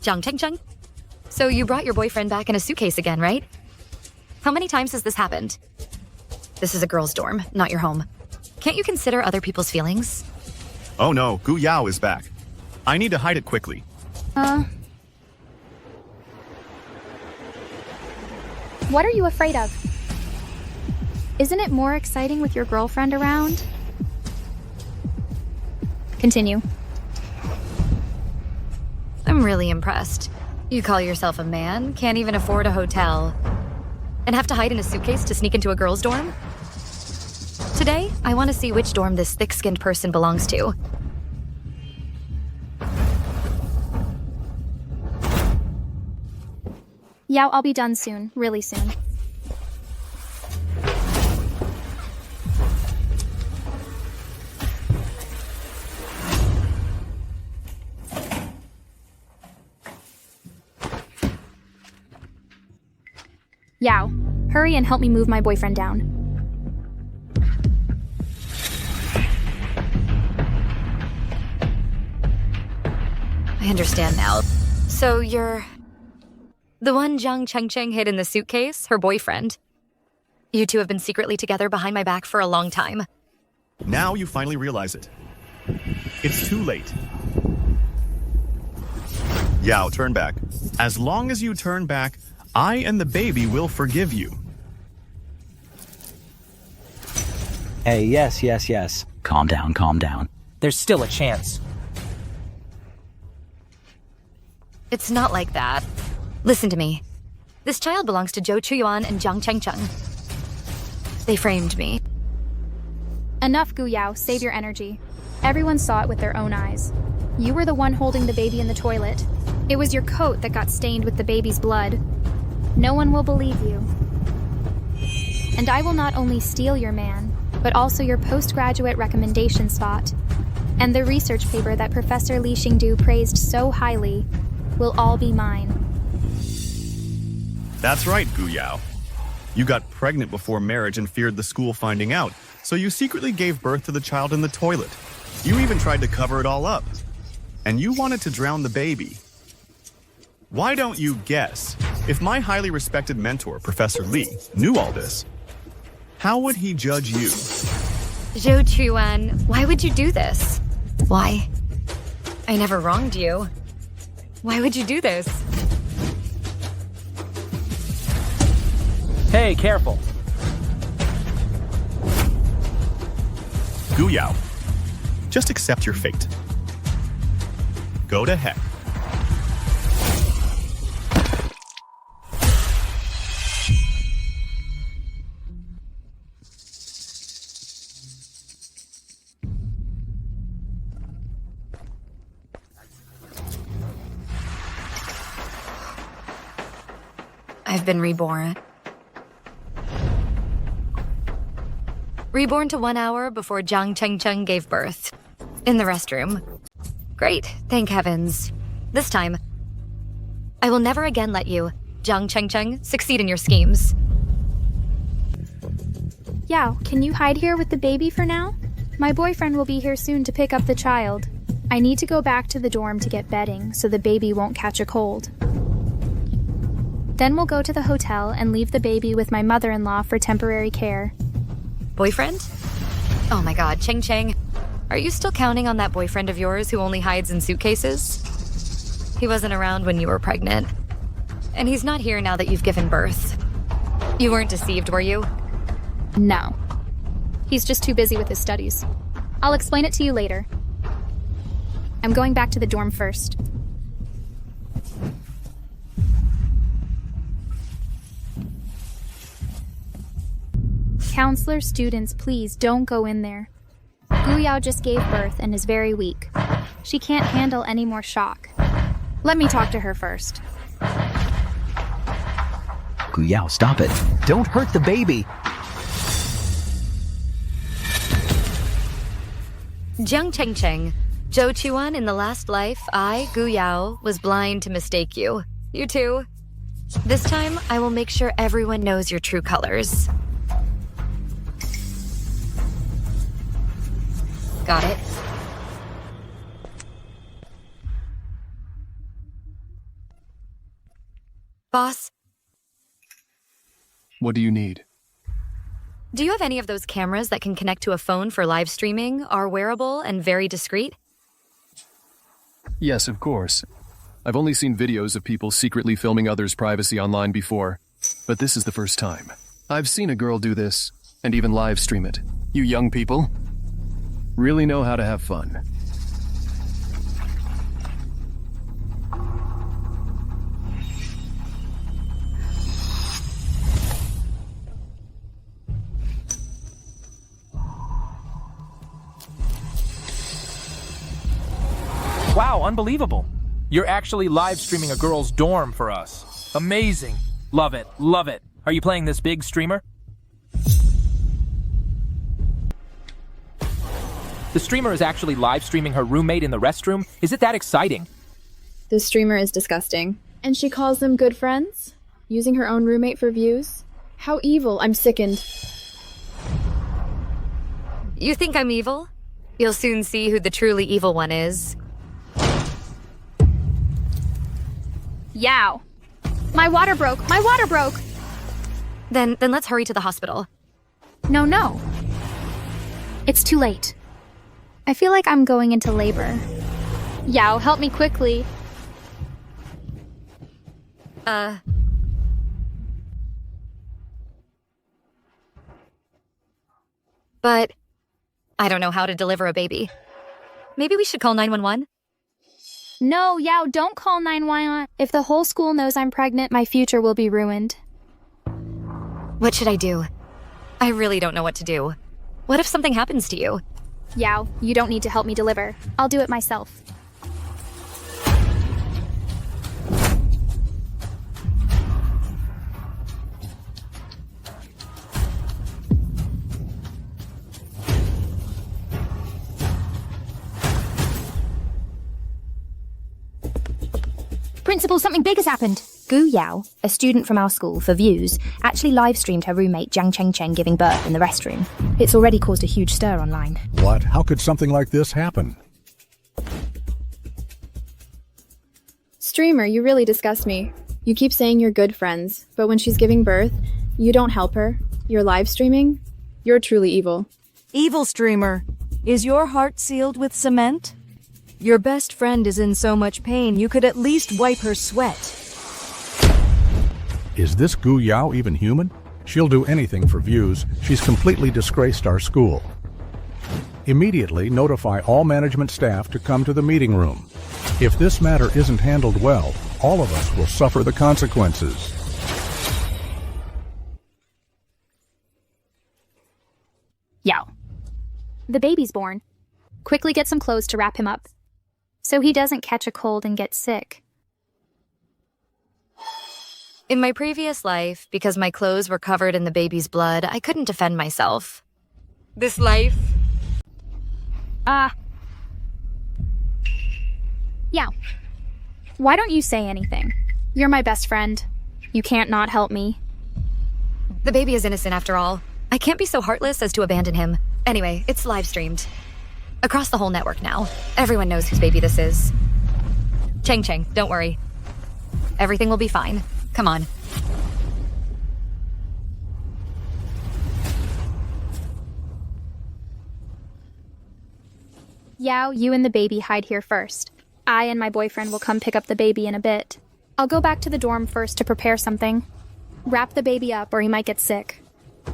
Jang. So you brought your boyfriend back in a suitcase again, right? How many times has this happened? This is a girl's dorm, not your home. Can't you consider other people's feelings? Oh no, Guu Yao is back. I need to hide it quickly. What are you afraid of? Isn't it more exciting with your girlfriend around? Continue. I'm really impressed. You call yourself a man, can't even afford a hotel, and have to hide in a suitcase to sneak into a girl's dorm? Today, I want to see which dorm this thick-skinned person belongs to. Yeah, I'll be done soon, really soon. Yao, hurry and help me move my boyfriend down. I understand now. So you're the one Zhang Chengcheng hid in the suitcase, her boyfriend. You two have been secretly together behind my back for a long time. Now you finally realize it. It's too late. Yao, turn back. As long as you turn back, I and the baby will forgive you. Hey, yes. Calm down. There's still a chance. It's not like that. Listen to me. This child belongs to Joe Chuan and Jiang Chengcheng. They framed me. Enough, Guu Yao, save your energy. Everyone saw it with their own eyes. You were the one holding the baby in the toilet. It was your coat that got stained with the baby's blood. No one will believe you. And I will not only steal your man, but also your postgraduate recommendation spot. And the research paper that Professor Li Xingdu praised so highly will all be mine. That's right, Guu Yao. You got pregnant before marriage and feared the school finding out, so you secretly gave birth to the child in the toilet. You even tried to cover it all up. And you wanted to drown the baby. Why don't you guess? If my highly respected mentor, Professor Li, knew all this, how would he judge you? Joe Chuan, why would you do this? Why? I never wronged you. Why would you do this? Hey, careful. Guu Yao, just accept your fate. Go to heck. I've been reborn. Reborn to 1 hour before Jiang Chengcheng gave birth. In the restroom. Great, thank heavens. This time, I will never again let you, Jiang Chengcheng, succeed in your schemes. Yao, can you hide here with the baby for now? My boyfriend will be here soon to pick up the child. I need to go back to the dorm to get bedding so the baby won't catch a cold. Then we'll go to the hotel and leave the baby with my mother-in-law for temporary care. Boyfriend? Oh my god, Cheng. Are you still counting on that boyfriend of yours who only hides in suitcases? He wasn't around when you were pregnant. And he's not here now that you've given birth. You weren't deceived, were you? No. He's just too busy with his studies. I'll explain it to you later. I'm going back to the dorm first. Counselor, students, please don't go in there. Guu Yao just gave birth and is very weak. She can't handle any more shock. Let me talk to her first. Guu Yao, stop it. Don't hurt the baby. Jiang Chengcheng, Joe Chuan, in the last life, I, Guu Yao, was blind to mistake you. You too. This time, I will make sure everyone knows your true colors. Got it? Boss, What do you need? do you have any of those cameras that can connect to a phone for live streaming, are wearable, and very discreet? Yes, of course. I've only seen videos of people secretly filming others' privacy online before, but this is the first time. I've seen a girl do this, and even live stream it. You young people really know how to have fun. Wow, unbelievable. You're actually live streaming a girl's dorm for us. Amazing. Love it, love it. Are you playing this big streamer? The streamer is actually live streaming her roommate in the restroom? Is it that exciting? The streamer is disgusting. And she calls them good friends? Using her own roommate for views? How evil, I'm sickened. You think I'm evil? You'll soon see who the truly evil one is. Yao. My water broke! My water broke! Then let's hurry to the hospital. No. It's too late. I feel like I'm going into labor. Yao, help me quickly. But I don't know how to deliver a baby. Maybe we should call 911? No, Yao, don't call 911. If the whole school knows I'm pregnant, my future will be ruined. What should I do? I really don't know what to do. What if something happens to you? Yao, you don't need to help me deliver. I'll do it myself. Principal, something big has happened. Guu Yao, a student from our school for views, actually live-streamed her roommate Jang giving birth in the restroom. It's already caused a huge stir online. What? How could something like this happen? Streamer, you really disgust me. You keep saying you're good friends, but when she's giving birth, you don't help her. You're live streaming? You're truly evil. Evil streamer, is your heart sealed with cement? Your best friend is in so much pain, you could at least wipe her sweat. Is this Guu Yao even human? She'll do anything for views. She's completely disgraced our school. Immediately notify all management staff to come to the meeting room. If this matter isn't handled well, all of us will suffer the consequences. Yao. The baby's born. Quickly get some clothes to wrap him up, so he doesn't catch a cold and get sick. In my previous life, because my clothes were covered in the baby's blood, I couldn't defend myself. This life... Yao. Why don't you say anything? You're my best friend. You can't not help me. The baby is innocent after all. I can't be so heartless as to abandon him. Anyway, it's live streamed. Across the whole network now. Everyone knows whose baby this is. Chang, don't worry. Everything will be fine. Come on. Yao, you and the baby hide here first. I and my boyfriend will come pick up the baby in a bit. I'll go back to the dorm first to prepare something. Wrap the baby up or he might get sick.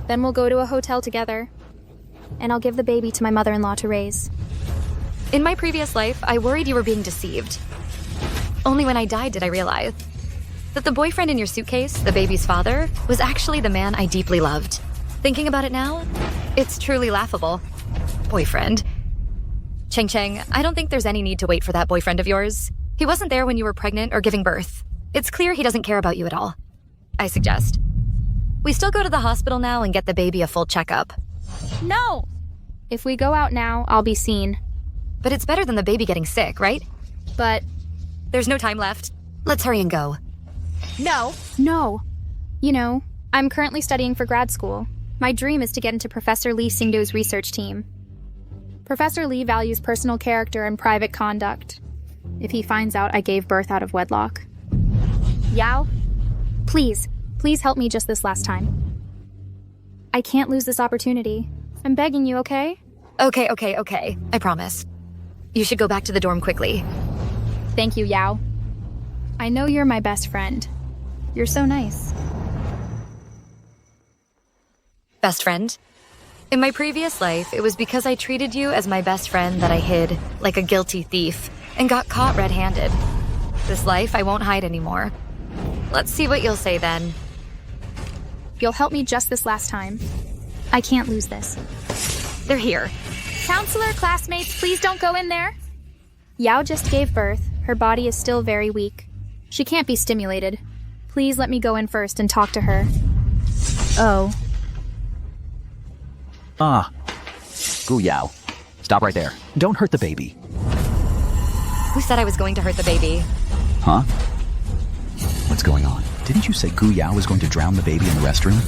Then we'll go to a hotel together. And I'll give the baby to my mother-in-law to raise. In my previous life, I worried you were being deceived. Only when I died did I realize that the boyfriend in your suitcase, the baby's father, was actually the man I deeply loved. Thinking about it now, it's truly laughable. Boyfriend. Chang, I don't think there's any need to wait for that boyfriend of yours. He wasn't there when you were pregnant or giving birth. It's clear he doesn't care about you at all. I suggest we still go to the hospital now and get the baby a full checkup. No! If we go out now, I'll be seen. But it's better than the baby getting sick, right? But... there's no time left. Let's hurry and go. No. You know, I'm currently studying for grad school. My dream is to get into Professor Lee Singdo's research team. Professor Lee values personal character and private conduct. If he finds out I gave birth out of wedlock. Yao, Please help me just this last time. I can't lose this opportunity. I'm begging you, okay? Okay. I promise. You should go back to the dorm quickly. Thank you, Yao. I know you're my best friend. You're so nice. Best friend? In my previous life, it was because I treated you as my best friend that I hid, like a guilty thief, and got caught red-handed. This life, I won't hide anymore. Let's see what you'll say then. You'll help me just this last time. I can't lose this. They're here. Counselor, classmates, please don't go in there. Yao just gave birth. Her body is still very weak. She can't be stimulated. Please let me go in first and talk to her. Oh. Guu Yao, stop right there. Don't hurt the baby. Who said I was going to hurt the baby? Huh? What's going on? Didn't you say Guu Yao was going to drown the baby in the restroom?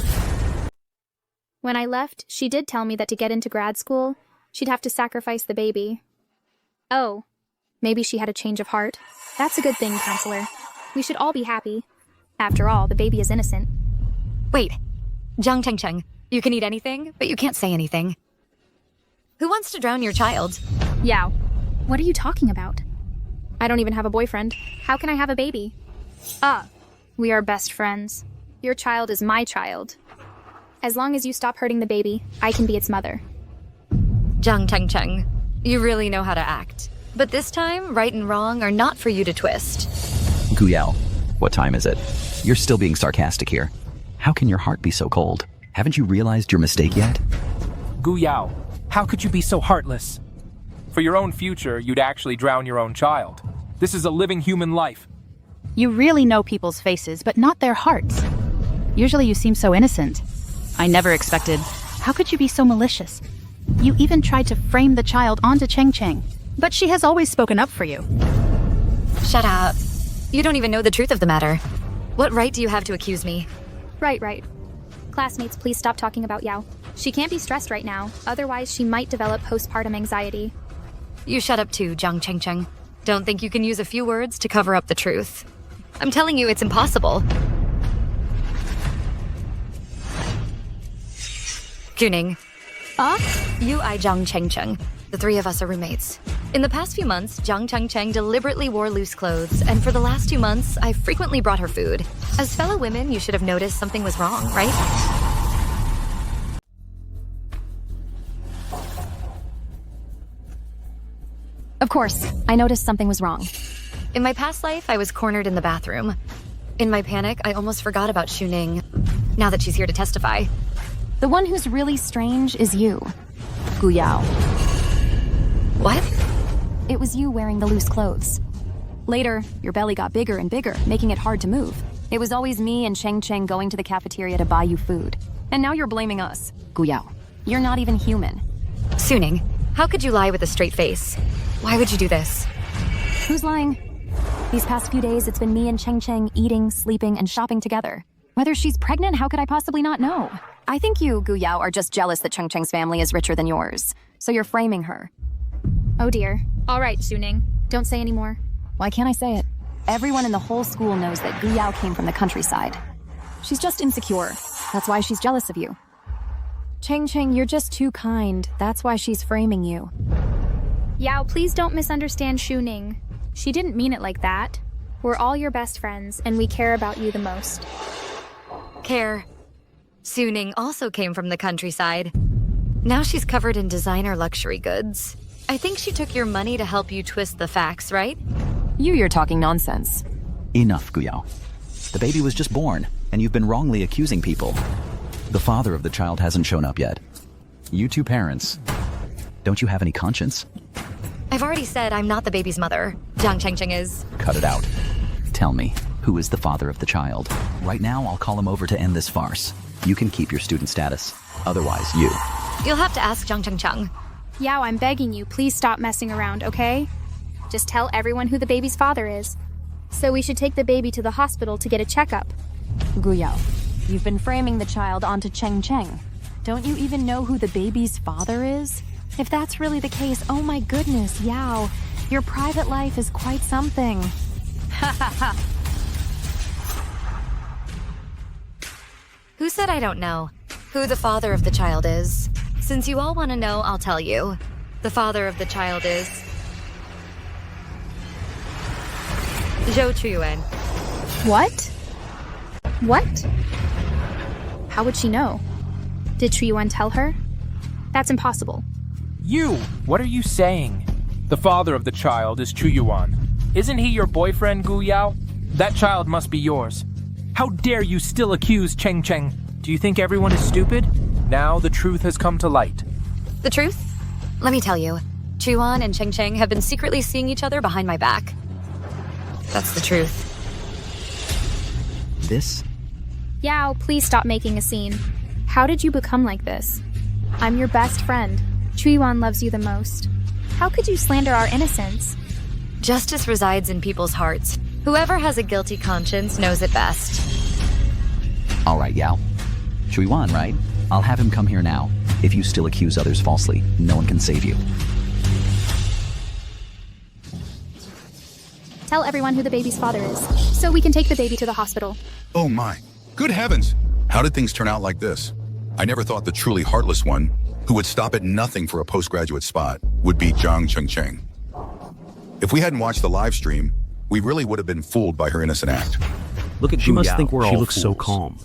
When I left, she did tell me that to get into grad school, she'd have to sacrifice the baby. Oh, maybe she had a change of heart. That's a good thing, Counselor. We should all be happy. After all, the baby is innocent. Wait. Jang Cheng, you can eat anything, but you can't say anything. Who wants to drown your child? Yao, what are you talking about? I don't even have a boyfriend. How can I have a baby? We are best friends. Your child is my child. As long as you stop hurting the baby, I can be its mother. Jang Cheng, you really know how to act. But this time, right and wrong are not for you to twist. Guu Yao, what time is it? You're still being sarcastic here. How can your heart be so cold? Haven't you realized your mistake yet? Guu Yao, how could you be so heartless? For your own future, you'd actually drown your own child. This is a living human life. You really know people's faces, but not their hearts. Usually you seem so innocent. I never expected. How could you be so malicious? You even tried to frame the child onto Cheng, but she has always spoken up for you. Shut up. You don't even know the truth of the matter. What right do you have to accuse me? Right. Classmates, please stop talking about Yao. She can't be stressed right now, otherwise she might develop postpartum anxiety. You shut up too, Jang Cheng. Don't think you can use a few words to cover up the truth. I'm telling you, it's impossible. Juning. You, I, Jang Cheng. The three of us are roommates. In the past few months, Jang Cheng deliberately wore loose clothes, and for the last 2 months, I've frequently brought her food. As fellow women, you should have noticed something was wrong, right? Of course, I noticed something was wrong. In my past life, I was cornered in the bathroom. In my panic, I almost forgot about Xuning, now that she's here to testify. The one who's really strange is you, Guu Yao. What? It was you wearing the loose clothes. Later, your belly got bigger and bigger, making it hard to move. It was always me and Cheng going to the cafeteria to buy you food. And now you're blaming us, Guu Yao. You're not even human. Xuning, how could you lie with a straight face? Why would you do this? Who's lying? These past few days, it's been me and Cheng eating, sleeping, and shopping together. Whether she's pregnant, how could I possibly not know? I think you, Guu Yao, are just jealous that Cheng's family is richer than yours. So you're framing her. Oh dear. All right, Xuning. Don't say any more. Why can't I say it? Everyone in the whole school knows that Guu Yao came from the countryside. She's just insecure. That's why she's jealous of you. Cheng, you're just too kind. That's why she's framing you. Yao, please don't misunderstand Xuning. She didn't mean it like that. We're all your best friends, and we care about you the most. Care. Xuning also came from the countryside. Now she's covered in designer luxury goods. I think she took your money to help you twist the facts, right? You're talking nonsense. Enough, Guu Yao. The baby was just born, and you've been wrongly accusing people. The father of the child hasn't shown up yet. You two parents, don't you have any conscience? I've already said I'm not the baby's mother. Jang Cheng is. Cut it out. Tell me, who is the father of the child? Right now, I'll call him over to end this farce. You can keep your student status. Otherwise, you. You'll have to ask Jang Cheng. Yao, I'm begging you, please stop messing around, okay? Just tell everyone who the baby's father is. So we should take the baby to the hospital to get a checkup. Guu Yao, you've been framing the child onto Cheng. Don't you even know who the baby's father is? If that's really the case, oh my goodness, Yao, your private life is quite something. Ha ha ha. Who said I don't know who the father of the child is? Since you all want to know, I'll tell you. The father of the child is Joe Chuan. What? What? How would she know? Did Chuan tell her? That's impossible. You! What are you saying? The father of the child is Chu Yuan. Isn't he your boyfriend, Guu Yao? That child must be yours. How dare you still accuse Cheng Cheng? Do you think everyone is stupid? Now the truth has come to light. The truth? Let me tell you. Chuan and Cheng Cheng have been secretly seeing each other behind my back. That's the truth. This? Yao, please stop making a scene. How did you become like this? I'm your best friend. Chuan loves you the most. How could you slander our innocence? Justice resides in people's hearts. Whoever has a guilty conscience knows it best. All right, Yao. Chuan, right? I'll have him come here now. If you still accuse others falsely, no one can save you. Tell everyone who the baby's father is, so we can take the baby to the hospital. Oh my. Good heavens. How did things turn out like this? I never thought the truly heartless one, who would stop at nothing for a postgraduate spot, would be Zhang Chengcheng. If we hadn't watched the live stream, we really would have been fooled by her innocent act. Look at Guu Yao. She must think we're all fools. She looks so calm.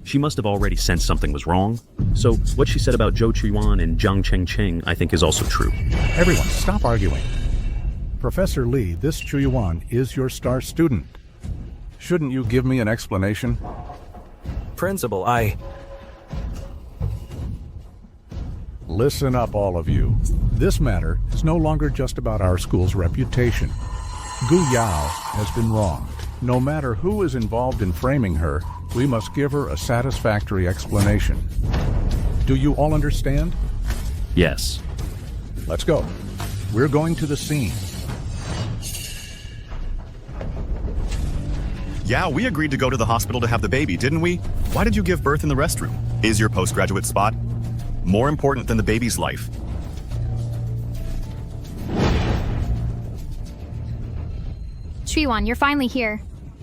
She must have already sensed something was wrong. So what she said about Joe Chuan and Zhang Chengcheng, I think, is also true. Everyone, stop arguing. Professor Lee, this Chuan is your star student. Shouldn't you give me an explanation? Principal, Listen up, all of you. This matter is no longer just about our school's reputation. Guu Yao has been wronged. No matter who is involved in framing her, we must give her a satisfactory explanation. Do you all understand? Yes. Let's go. We're going to the scene. Yeah, we agreed to go to the hospital to have the baby, didn't we? Why did you give birth in the restroom? Is your postgraduate spot more important than the baby's life? Chuan, you're finally here.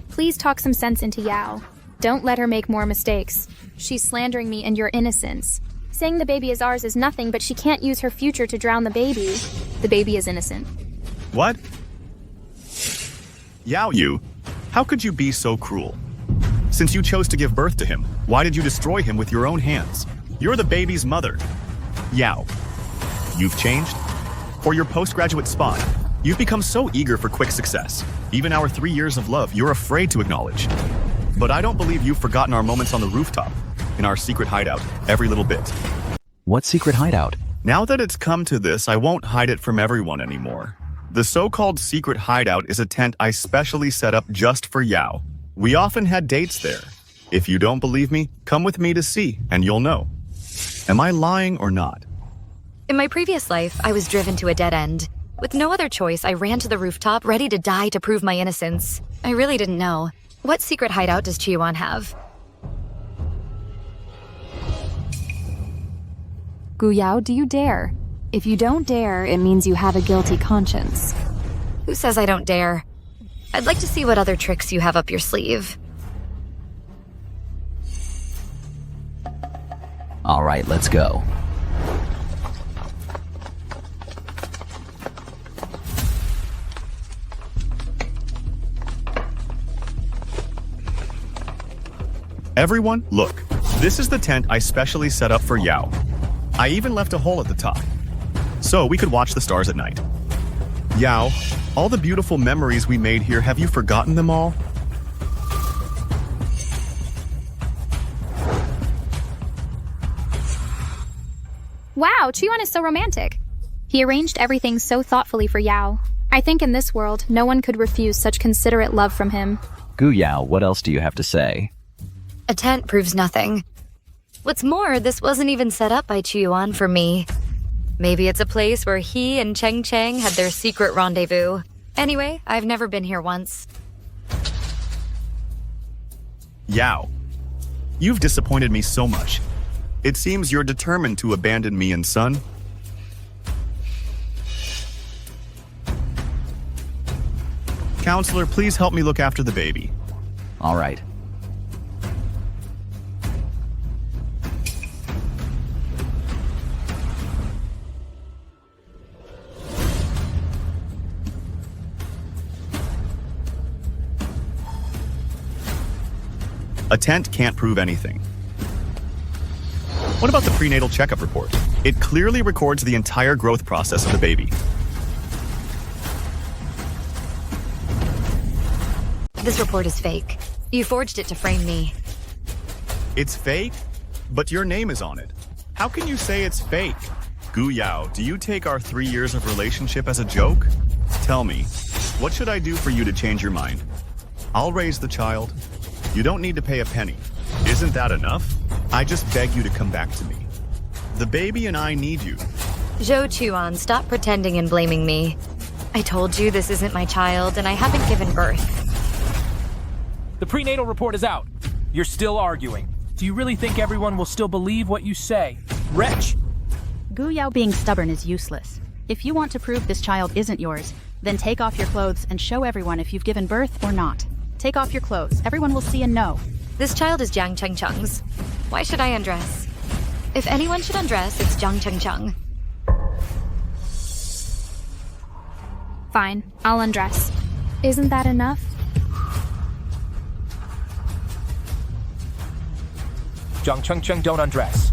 Please talk some sense into Yao. Don't let her make more mistakes. She's slandering me and your innocence. Saying the baby is ours is nothing, but she can't use her future to drown the baby. The baby is innocent. What? Yao, you. How could you be so cruel? Since you chose to give birth to him, why did you destroy him with your own hands? You're the baby's mother. Yao, you've changed? For your postgraduate spot, you've become so eager for quick success. Even our 3 years of love, you're afraid to acknowledge. But I don't believe you've forgotten our moments on the rooftop, in our secret hideout, every little bit. What secret hideout? Now that it's come to this, I won't hide it from everyone anymore. The so-called secret hideout is a tent I specially set up just for Yao. We often had dates there. If you don't believe me, come with me to see, and you'll know. Am I lying or not? In my previous life, I was driven to a dead end. With no other choice, I ran to the rooftop, ready to die to prove my innocence. I really didn't know. What secret hideout does Chuan have? Guu Yao, do you dare? If you don't dare, it means you have a guilty conscience. Who says I don't dare? I'd like to see what other tricks you have up your sleeve. All right, let's go. Everyone, look. This is the tent I specially set up for Yao. I even left a hole at the top, so we could watch the stars at night. Yao, all the beautiful memories we made here, have you forgotten them all? Wow, Chuan is so romantic. He arranged everything so thoughtfully for Yao. I think in this world, no one could refuse such considerate love from him. Guu Yao, what else do you have to say? A tent proves nothing. What's more, this wasn't even set up by Chuan for me. Maybe it's a place where he and Cheng Cheng had their secret rendezvous. Anyway, I've never been here once. Yao, you've disappointed me so much. It seems you're determined to abandon me and Sun. Counselor, please help me look after the baby. All right. A tent can't prove anything. What about the prenatal checkup report? It clearly records the entire growth process of the baby. This report is fake. You forged it to frame me. It's fake? But your name is on it. How can you say it's fake? Guu Yao, do you take our 3 years of relationship as a joke? Tell me, what should I do for you to change your mind? I'll raise the child. You don't need to pay a penny. Isn't that enough? I just beg you to come back to me. The baby and I need you. Joe Chuan, stop pretending and blaming me. I told you this isn't my child, and I haven't given birth. The prenatal report is out. You're still arguing. Do you really think everyone will still believe what you say? Wretch! Guu Yao being stubborn is useless. If you want to prove this child isn't yours, then take off your clothes and show everyone if you've given birth or not. Take off your clothes. Everyone will see and know. This child is Jang Cheng's. Why should I undress? If anyone should undress, it's Jang Cheng. Fine, I'll undress. Isn't that enough? Jang Cheng, don't undress.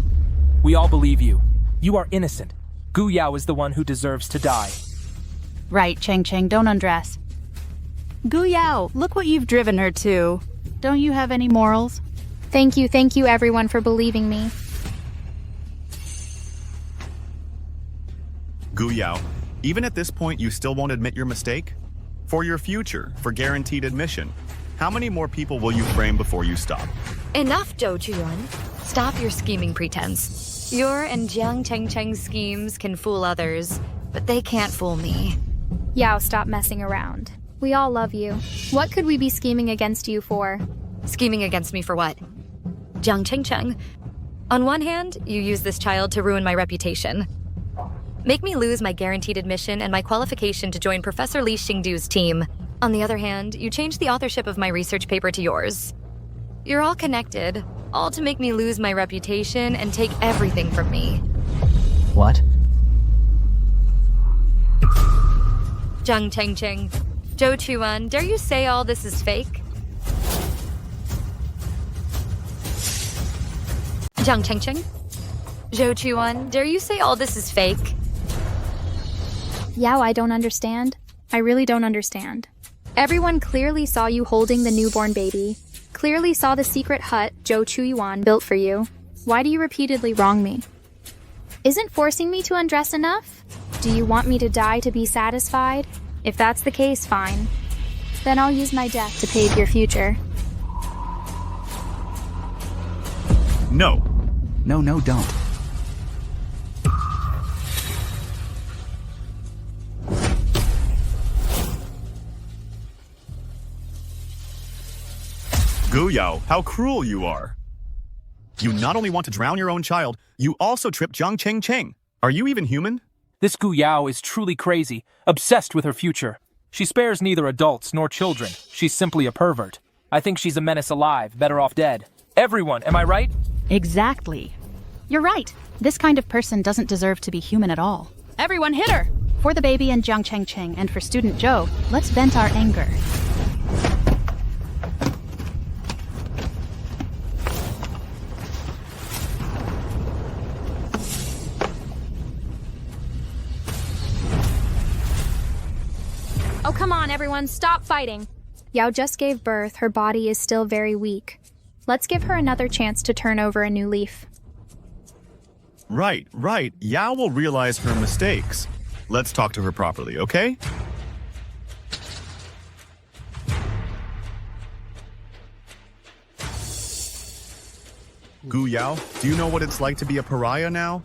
We all believe you. You are innocent. Guu Yao is the one who deserves to die. Right, Cheng, don't undress. Guu Yao, look what you've driven her to. Don't you have any morals? Thank you everyone for believing me. Guu Yao, even at this point you still won't admit your mistake? For your future, for guaranteed admission, how many more people will you frame before you stop? Enough, Joe Chuan. Stop your scheming pretense. Your and Jiang Cheng's schemes can fool others, but they can't fool me. Yao, stop messing around. We all love you. What could we be scheming against you for? Scheming against me for what? Jiang Cheng. On one hand, you use this child to ruin my reputation. Make me lose my guaranteed admission and my qualification to join Professor Li Xingdu's team. On the other hand, you change the authorship of my research paper to yours. You're all connected, all to make me lose my reputation and take everything from me. What? Jiang Cheng. Joe Chuan, dare you say all this is fake? Jiang Cheng. Joe Chuan, dare you say all this is fake? Yao, I don't understand. I really don't understand. Everyone clearly saw you holding the newborn baby. Clearly saw the secret hut Joe Chuan built for you. Why do you repeatedly wrong me? Isn't forcing me to undress enough? Do you want me to die to be satisfied? If that's the case, fine. Then I'll use my death to pave your future. No. No, don't. Guu Yao, how cruel you are. You not only want to drown your own child, you also trip Jang Cheng. Are you even human? This Guu Yao is truly crazy, obsessed with her future. She spares neither adults nor children. She's simply a pervert. I think she's a menace alive, better off dead. Everyone, am I right? Exactly. You're right. This kind of person doesn't deserve to be human at all. Everyone hit her! For the baby and Jiang Cheng and for student Joe, let's vent our anger. Oh, come on, everyone, stop fighting. Yao just gave birth. Her body is still very weak. Let's give her another chance to turn over a new leaf. Right. Yao will realize her mistakes. Let's talk to her properly, okay? Guu Yao, do you know what it's like to be a pariah now?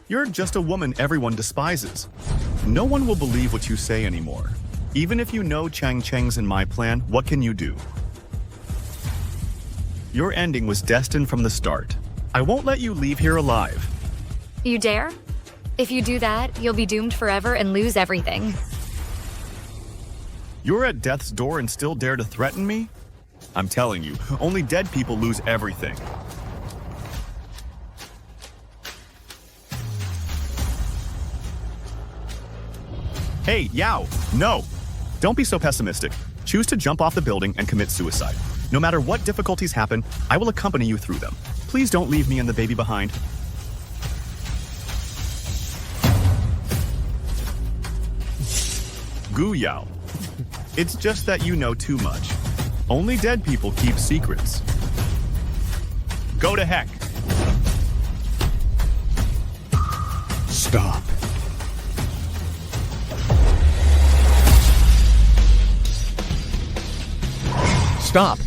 You're just a woman everyone despises. No one will believe what you say anymore. Even if you know Cheng's in my plan, what can you do? Your ending was destined from the start. I won't let you leave here alive. You dare? If you do that, you'll be doomed forever and lose everything. You're at death's door and still dare to threaten me? I'm telling you, only dead people lose everything. Hey, Yao, no! Don't be so pessimistic. Choose to jump off the building and commit suicide. No matter what difficulties happen, I will accompany you through them. Please don't leave me and the baby behind. Guu Yao. It's just that you know too much. Only dead people keep secrets. Go to heck. Stop. Stop.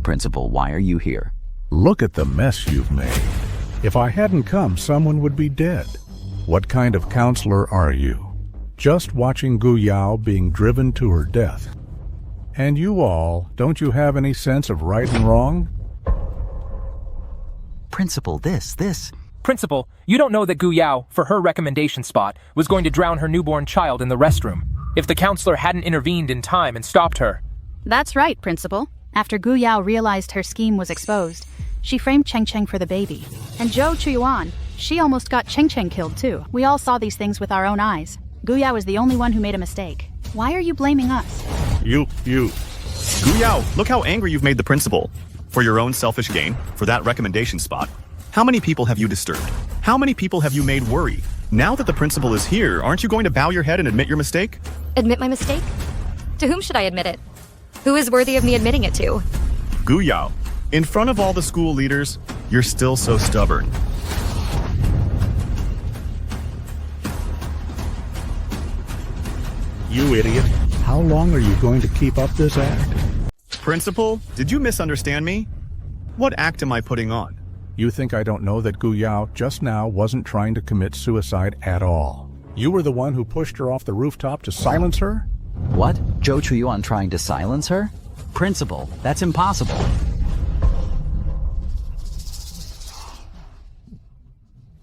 Principal, why are you here? Look at the mess you've made. If I hadn't come, someone would be dead. What kind of counselor are you? Just watching Guu Yao being driven to her death. And you all, don't you have any sense of right and wrong? Principal, this. Principal, you don't know that Guu Yao, for her recommendation spot, was going to drown her newborn child in the restroom. If the counselor hadn't intervened in time and stopped her. That's right, Principal. After Guu Yao realized her scheme was exposed, she framed Cheng Cheng for the baby. And Joe Chuan, she almost got Cheng Cheng killed too. We all saw these things with our own eyes. Guu Yao is the only one who made a mistake. Why are you blaming us? You. Guu Yao, look how angry you've made the principal. For your own selfish gain, for that recommendation spot. How many people have you disturbed? How many people have you made worry? Now that the principal is here, aren't you going to bow your head and admit your mistake? Admit my mistake? To whom should I admit it? Who is worthy of me admitting it to? Guu Yao, in front of all the school leaders, you're still so stubborn. You idiot. How long are you going to keep up this act? Principal, did you misunderstand me? What act am I putting on? You think I don't know that Guu Yao just now wasn't trying to commit suicide at all? You were the one who pushed her off the rooftop to silence her? What? Joe Chuan trying to silence her? Principal, that's impossible.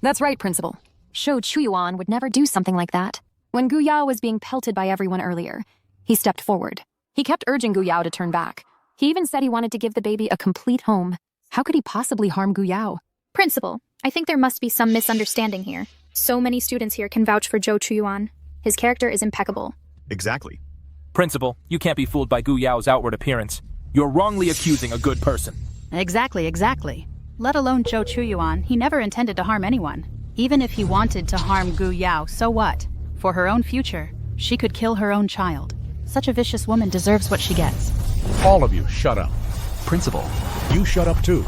That's right, Principal. Joe Chuan would never do something like that. When Guu Yao was being pelted by everyone earlier, he stepped forward. He kept urging Guu Yao to turn back. He even said he wanted to give the baby a complete home. How could he possibly harm Guu Yao? Principal, I think there must be some misunderstanding here. So many students here can vouch for Joe Chuan. His character is impeccable. Exactly. Principal, you can't be fooled by Guu Yao's outward appearance. You're wrongly accusing a good person. Exactly. Let alone Joe Chuan, he never intended to harm anyone. Even if he wanted to harm Guu Yao, so what? For her own future, she could kill her own child. Such a vicious woman deserves what she gets. All of you, shut up. Principal. You shut up too.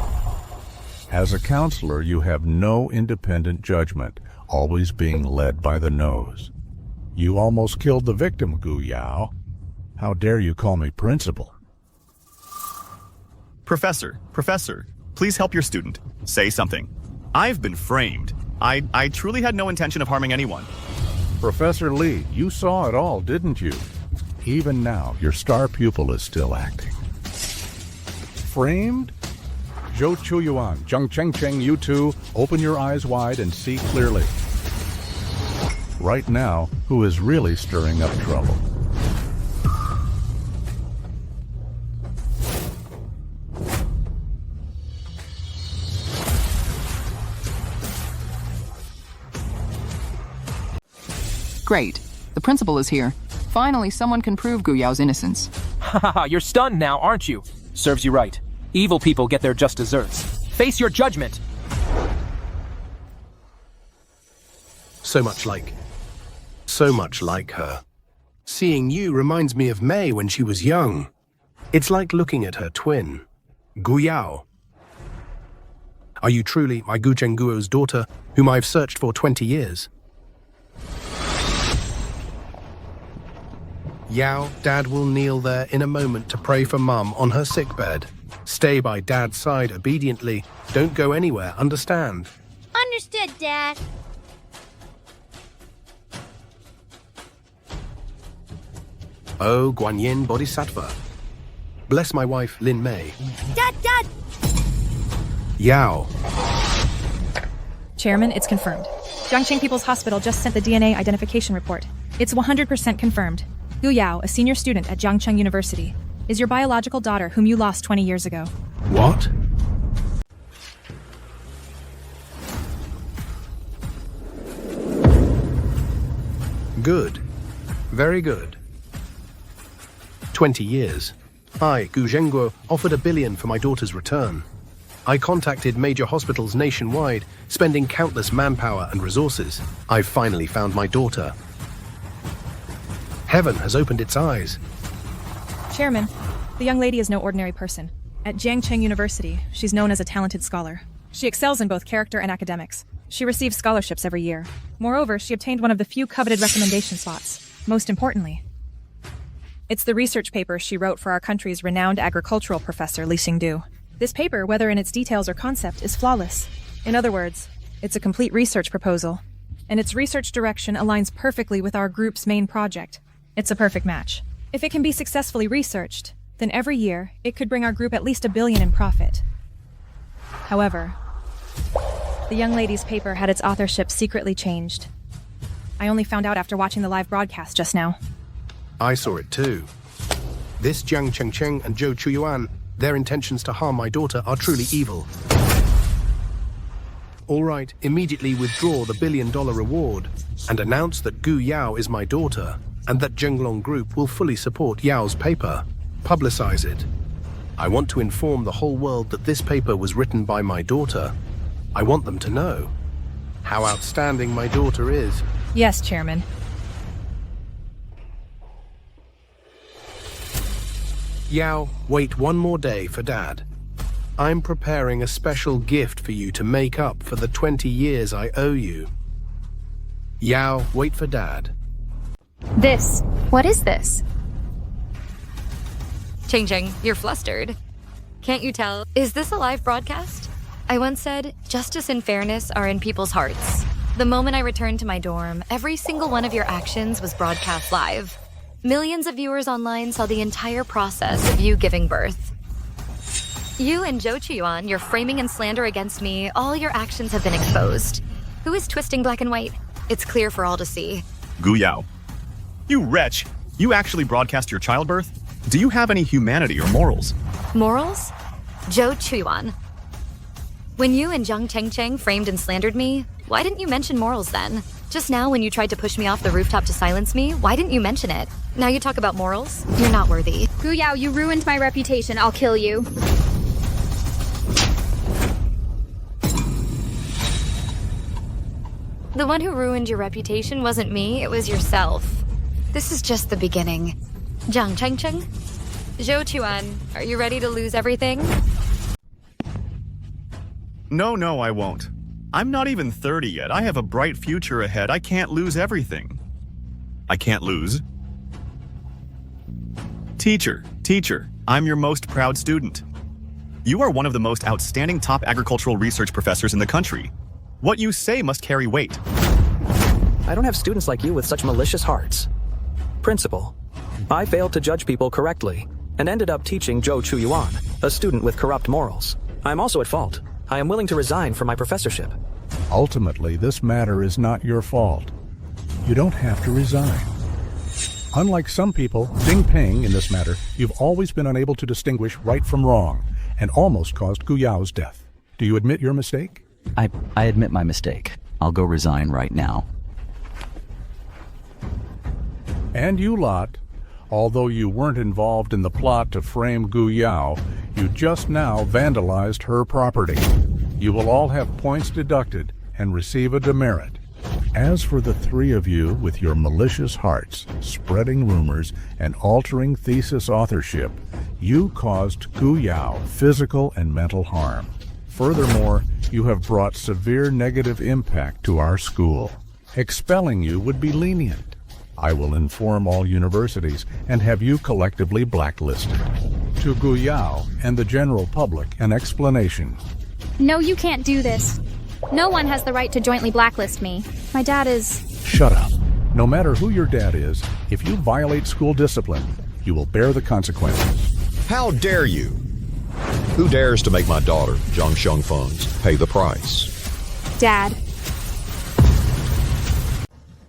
As a counselor, you have no independent judgment, always being led by the nose. You almost killed the victim, Guu Yao. How dare you call me principal? Professor, please help your student. Say something. I've been framed. I truly had no intention of harming anyone. Professor Lee, you saw it all, didn't you? Even now, your star pupil is still acting. Framed? Joe Chuan, Zhang Cheng, you two, open your eyes wide and see clearly. Right now, who is really stirring up trouble? Great. The principal is here. Finally, someone can prove Guu Yao's innocence. Haha, you're stunned now, aren't you? Serves you right. Evil people get their just desserts. Face your judgment! So much like her. Seeing you reminds me of Mei when she was young. It's like looking at her twin, Guu Yao. Are you truly my Gu Chengguo's daughter, whom I've searched for 20 years? Yao, Dad will kneel there in a moment to pray for Mum on her sickbed. Stay by Dad's side obediently. Don't go anywhere, understand? Understood, Dad. Oh, Guanyin Bodhisattva. Bless my wife, Lin Mei. Dad! Yao. Chairman, it's confirmed. Jiangqing People's Hospital just sent the DNA identification report. It's 100% confirmed. Guu Yao, a senior student at Jiangcheng University, is your biological daughter whom you lost 20 years ago. What? Good. Very good. 20 years. I, Gu Zhengguo, offered $1 billion for my daughter's return. I contacted major hospitals nationwide, spending countless manpower and resources. I've finally found my daughter. Heaven has opened its eyes. Chairman, the young lady is no ordinary person. At Jiangcheng University, she's known as a talented scholar. She excels in both character and academics. She receives scholarships every year. Moreover, she obtained one of the few coveted recommendation slots. Most importantly, it's the research paper she wrote for our country's renowned agricultural professor, Li Xingdu. This paper, whether in its details or concept, is flawless. In other words, it's a complete research proposal, and its research direction aligns perfectly with our group's main project. It's a perfect match. If it can be successfully researched, then every year, it could bring our group at least $1 billion in profit. However, the young lady's paper had its authorship secretly changed. I only found out after watching the live broadcast just now. I saw it too. This Jiang Chengcheng and Joe Chuan, their intentions to harm my daughter are truly evil. All right, immediately withdraw the $1 billion reward and announce that Guu Yao is my daughter and that Zhenglong Group will fully support Yao's paper. Publicize it. I want to inform the whole world that this paper was written by my daughter. I want them to know how outstanding my daughter is. Yes, Chairman. Yao, wait one more day for Dad. I'm preparing a special gift for you to make up for the 20 years I owe you. Yao, wait for Dad. What is this? Ching, you're flustered. Can't you tell? Is this a live broadcast? I once said, justice and fairness are in people's hearts. The moment I returned to my dorm, every single one of your actions was broadcast live. Millions of viewers online saw the entire process of you giving birth. You and Joe Chuan, your framing and slander against me, all your actions have been exposed. Who is twisting black and white? It's clear for all to see. Guu Yao. You wretch! You actually broadcast your childbirth? Do you have any humanity or morals? Morals? Joe Chuan. When you and Zhang Chengcheng framed and slandered me, why didn't you mention morals then? Just now when you tried to push me off the rooftop to silence me, why didn't you mention it? Now you talk about morals? You're not worthy. Guu Yao, you ruined my reputation. I'll kill you. The one who ruined your reputation wasn't me, it was yourself. This is just the beginning. Zhang Chengcheng? Joe Chuan, are you ready to lose everything? No, I won't. I'm not even 30 yet. I have a bright future ahead. I can't lose everything. I can't lose. Teacher, I'm your most proud student. You are one of the most outstanding top agricultural research professors in the country. What you say must carry weight. I don't have students like you with such malicious hearts. Principal, I failed to judge people correctly and ended up teaching Joe Chuan, a student with corrupt morals. I'm also at fault. I am willing to resign from my professorship. Ultimately, this matter is not your fault. You don't have to resign. Unlike some people, Ding Ping, in this matter, you've always been unable to distinguish right from wrong and almost caused Guu Yao's death. Do you admit your mistake? I admit my mistake. I'll go resign right now. And you lot, although you weren't involved in the plot to frame Guu Yao, you just now vandalized her property. You will all have points deducted and receive a demerit. As for the three of you with your malicious hearts, spreading rumors, and altering thesis authorship, you caused Guu Yao physical and mental harm. Furthermore, you have brought severe negative impact to our school. Expelling you would be lenient. I will inform all universities and have you collectively blacklisted. To Guu Yao and the general public, an explanation. No, you can't do this. No one has the right to jointly blacklist me. My dad is... Shut up. No matter who your dad is, if you violate school discipline, you will bear the consequences. How dare you? Who dares to make my daughter, Zhang Xiangfeng's, pay the price? Dad.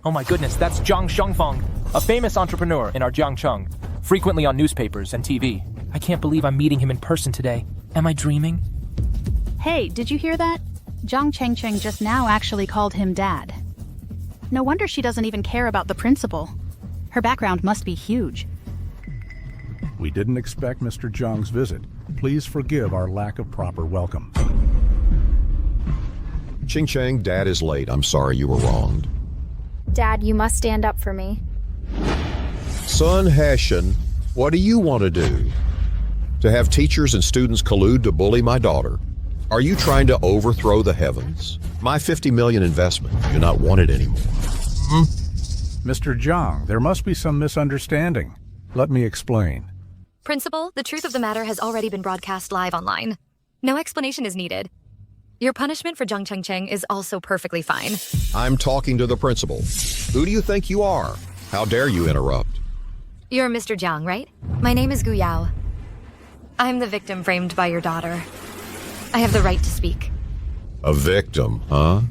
Oh my goodness, that's Zhang Xiangfeng, a famous entrepreneur in our Jiangcheng, frequently on newspapers and TV. I can't believe I'm meeting him in person today. Am I dreaming? Hey, did you hear that? Zhang Chengcheng just now actually called him Dad. No wonder she doesn't even care about the principal. Her background must be huge. We didn't expect Mr. Jang's visit. Please forgive our lack of proper welcome. Ching Chang, Dad is late. I'm sorry you were wronged. Dad, you must stand up for me. Son Hashan, what do you want to do? To have teachers and students collude to bully my daughter? Are you trying to overthrow the heavens? My $50 million investment, you do not want it anymore. Mr. Jang, there must be some misunderstanding. Let me explain. Principal, the truth of the matter has already been broadcast live online. No explanation is needed. Your punishment for Zhang Chengcheng is also perfectly fine. I'm talking to the principal. Who do you think you are? How dare you interrupt? You're Mr. Jiang, right? My name is Guu Yao. I'm the victim framed by your daughter. I have the right to speak. A victim, huh?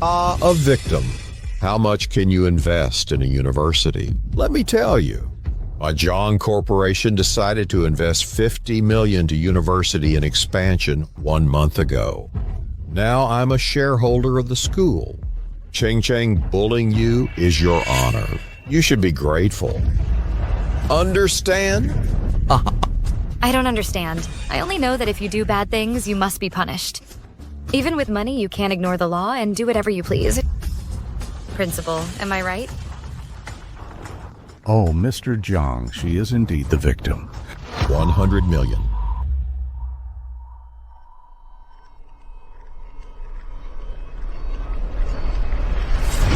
A victim. How much can you invest in a university? Let me tell you. A Jang Corporation decided to invest $50 million to university and expansion 1 month ago. Now I'm a shareholder of the school. Cheng Cheng bullying you is your honor. You should be grateful. Understand? I don't understand. I only know that if you do bad things, you must be punished. Even with money, you can't ignore the law and do whatever you please. Principal, am I right? Oh, Mr. Jang, she is indeed the victim. 100 million.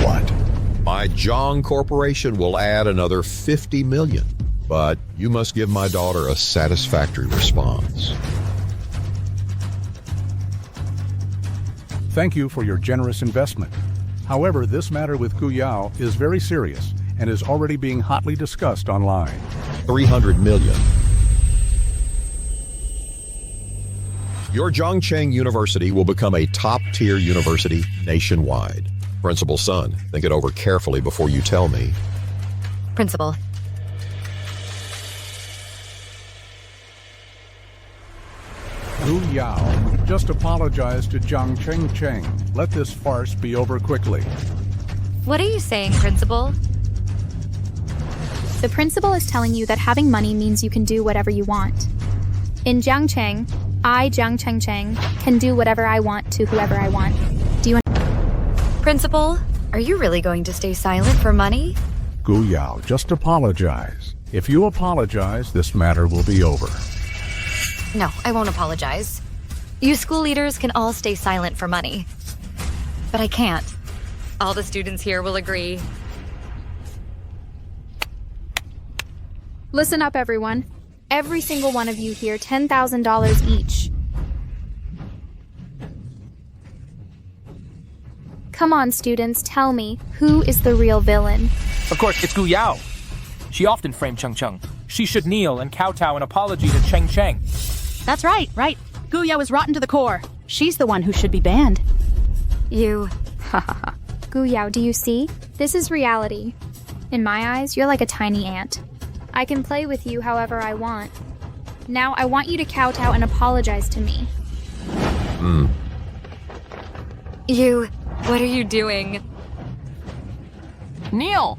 What? My Jang Corporation will add another 50 million, but you must give my daughter a satisfactory response. Thank you for your generous investment. However, this matter with Guu Yao is very serious and is already being hotly discussed online. 300 million. Your Zhongcheng University will become a top-tier university nationwide. Principal Son, think it over carefully before you tell me. Principal. Guu Yao, just apologize to Zhang Chengcheng. Let this farce be over quickly. What are you saying, Principal? The principal is telling you that having money means you can do whatever you want. In Jiangcheng, I, Zhang Chengcheng, can do whatever I want to whoever I want. Do you Principal, are you really going to stay silent for money? Guu Yao, just apologize. If you apologize, this matter will be over. No, I won't apologize. You school leaders can all stay silent for money. But I can't. All the students here will agree. Listen up, everyone. Every single one of you here, $10,000 each. Come on, students, tell me, who is the real villain? Of course, it's Guu Yao. She often framed Cheng Cheng. She should kneel and kowtow an apology to Cheng Cheng. That's right. Guu Yao is rotten to the core. She's the one who should be banned. You... Guu Yao, do you see? This is reality. In my eyes, you're like a tiny ant. I can play with you however I want. Now I want you to kowtow and apologize to me. You... What are you doing? Kneel!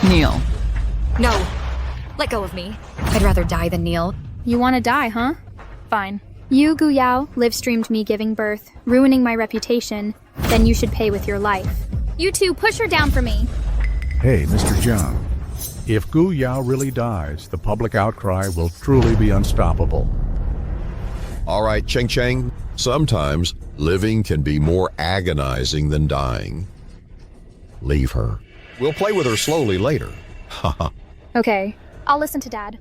Kneel. No. Let go of me. I'd rather die than kneel. You want to die, huh? Fine. You, Guu Yao, live-streamed me giving birth, ruining my reputation. Then you should pay with your life. You two, push her down for me. Hey, Mr. Jiang. If Guu Yao really dies, the public outcry will truly be unstoppable. All right, Cheng Cheng, sometimes living can be more agonizing than dying. Leave her. We'll play with her slowly later. Haha. Okay, I'll listen to Dad.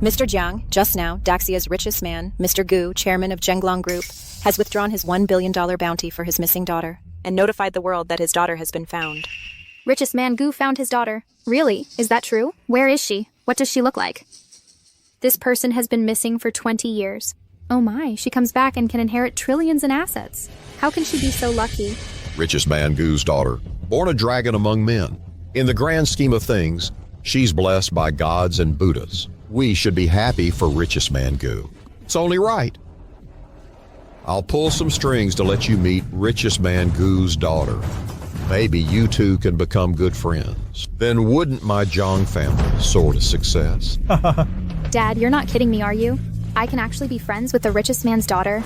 Mr. Jiang, just now, Daxia's richest man, Mr. Guu, chairman of Zhenglong Group, has withdrawn his $1 billion bounty for his missing daughter and notified the world that his daughter has been found. Richest man Guu found his daughter. Really? Is that true? Where is she? What does she look like? This person has been missing for 20 years. Oh my, she comes back and can inherit trillions in assets. How can she be so lucky? richest man Guu's daughter, born a dragon among men. In the grand scheme of things, she's blessed by gods and Buddhas. We should be happy for richest man Guu. It's only right. I'll pull some strings to let you meet richest man Guu's daughter. Maybe you two can become good friends. Then wouldn't my Jang family soar to success? Dad, you're not kidding me, are you? I can actually be friends with the richest man's daughter?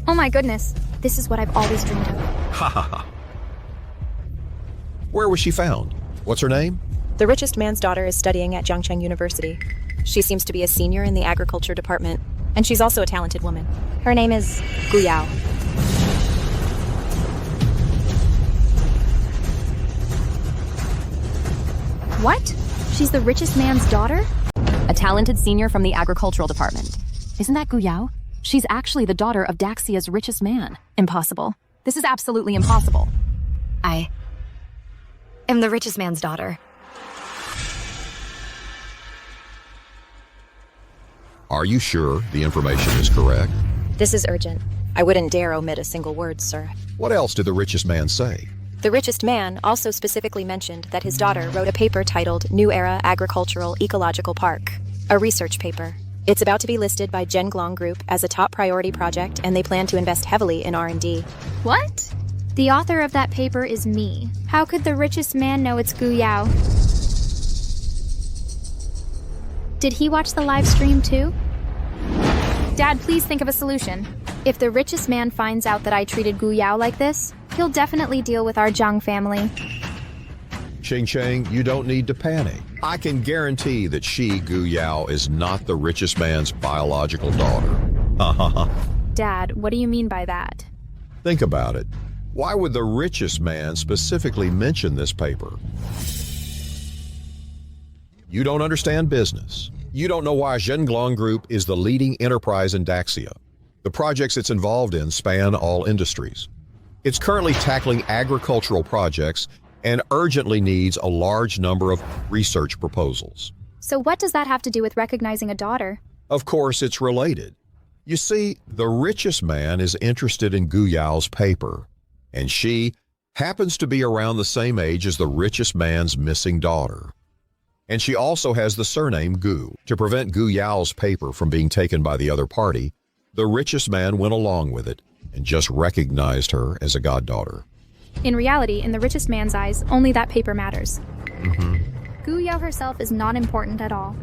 Oh my goodness, this is what I've always dreamed of. Ha ha ha. Where was she found? What's her name? The richest man's daughter is studying at Jiangcheng University. She seems to be a senior in the agriculture department, and she's also a talented woman. Her name is Guu Yao. What? She's the richest man's daughter? A talented senior from the agricultural department. Isn't that Guu Yao? She's actually the daughter of Daxia's richest man. Impossible. This is absolutely impossible. I am the richest man's daughter. Are you sure the information is correct? This is urgent. I wouldn't dare omit a single word, sir. What else did the richest man say? The richest man also specifically mentioned that his daughter wrote a paper titled New Era Agricultural Ecological Park, a research paper. It's about to be listed by Zhenglong Group as a top priority project, and they plan to invest heavily in R&D. What? The author of that paper is me. How could the richest man know it's Guu Yao? Did he watch the live stream too? Dad, please think of a solution. If the richest man finds out that I treated Guu Yao like this, he'll definitely deal with our Zhang family. Ching, you don't need to panic. I can guarantee that she, Guu Yao, is not the richest man's biological daughter. Dad, what do you mean by that? Think about it. Why would the richest man specifically mention this paper? You don't understand business. You don't know why Zhenglong Group is the leading enterprise in Daxia. The projects it's involved in span all industries. It's currently tackling agricultural projects and urgently needs a large number of research proposals. So what does that have to do with recognizing a daughter? Of course, it's related. You see, the richest man is interested in Guu Yao's paper, and she happens to be around the same age as the richest man's missing daughter. And she also has the surname Guu. To prevent Guu Yao's paper from being taken by the other party, the richest man went along with it and just recognized her as a goddaughter. In reality, in the richest man's eyes, only that paper matters. Guu Yao herself is not important at all.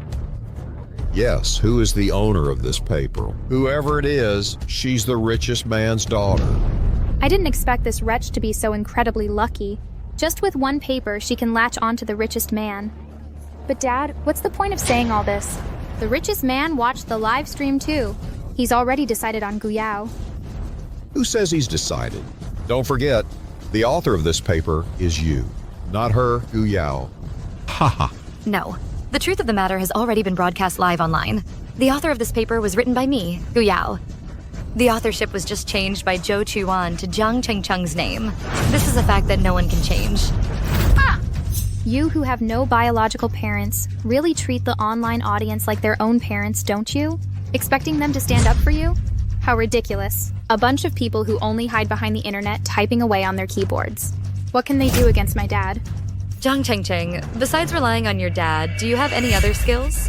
Yes, who is the owner of this paper? Whoever it is, she's the richest man's daughter. I didn't expect this wretch to be so incredibly lucky. Just with one paper, she can latch onto the richest man. But Dad, what's the point of saying all this? The richest man watched the live stream too. He's already decided on Guu Yao. Who says he's decided? Don't forget, the author of this paper is you, not her, Guu Yao. Haha. No. The truth of the matter has already been broadcast live online. The author of this paper was written by me, Guu Yao. The authorship was just changed by Joe Chuan to Jiang Chengcheng's name. This is a fact that no one can change. You who have no biological parents really treat the online audience like their own parents, don't you? Expecting them to stand up for you? How ridiculous. A bunch of people who only hide behind the internet typing away on their keyboards. What can they do against my dad? Jiang Chengcheng, besides relying on your dad, do you have any other skills?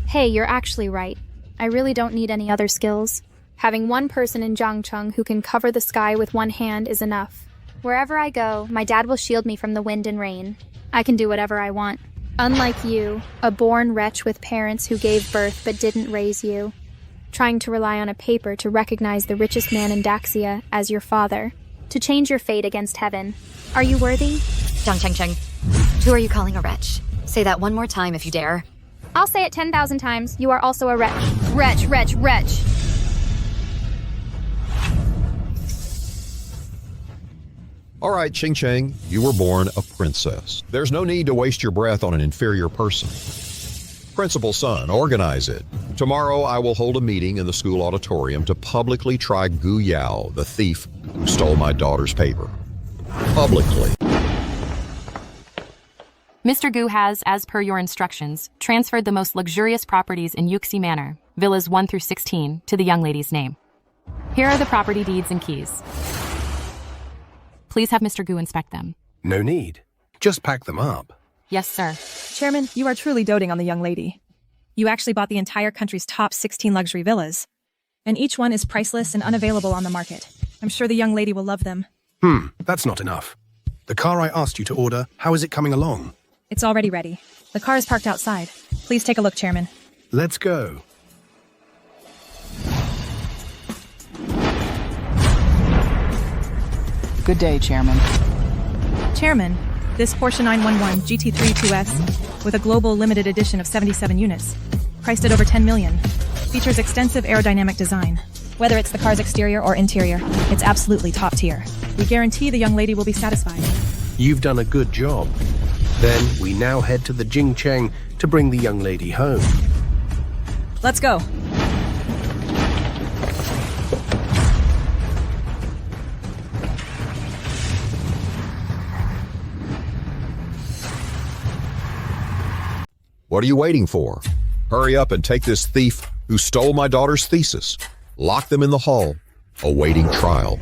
Hey, you're actually right. I really don't need any other skills. Having one person in Jiangcheng who can cover the sky with one hand is enough. Wherever I go, my dad will shield me from the wind and rain. I can do whatever I want. Unlike you, a born wretch with parents who gave birth but didn't raise you. Trying to rely on a paper to recognize the richest man in Daxia as your father. To change your fate against heaven. Are you worthy? Jiang Chengcheng, who are you calling a wretch? Say that one more time if you dare. I'll say it 10,000 times. You are also a wretch. Wretch, wretch, wretch. All right, Ching, you were born a princess. There's no need to waste your breath on an inferior person. Principal son, organize it. Tomorrow I will hold a meeting in the school auditorium to publicly try Guu Yao, the thief who stole my daughter's paper. Publicly. Mr. Guu has, as per your instructions, transferred the most luxurious properties in Yuxi Manor, villas 1 through 16, to the young lady's name. Here are the property deeds and keys. Please have Mr. Guu inspect them. No need. Just pack them up. Yes, sir. Chairman, you are truly doting on the young lady. You actually bought the entire country's top 16 luxury villas. And each one is priceless and unavailable on the market. I'm sure the young lady will love them. That's not enough. The car I asked you to order, how is it coming along? It's already ready. The car is parked outside. Please take a look, Chairman. Let's go. Good day, Chairman. Chairman, this Porsche 911 GT3 2S with a global limited edition of 77 units, priced at over 10 million, features extensive aerodynamic design. Whether it's the car's exterior or interior, it's absolutely top tier. We guarantee the young lady will be satisfied. You've done a good job. Then we now head to the Jingcheng to bring the young lady home. Let's go. What are you waiting for? Hurry up and take this thief who stole my daughter's thesis. Lock them in the hall, awaiting trial.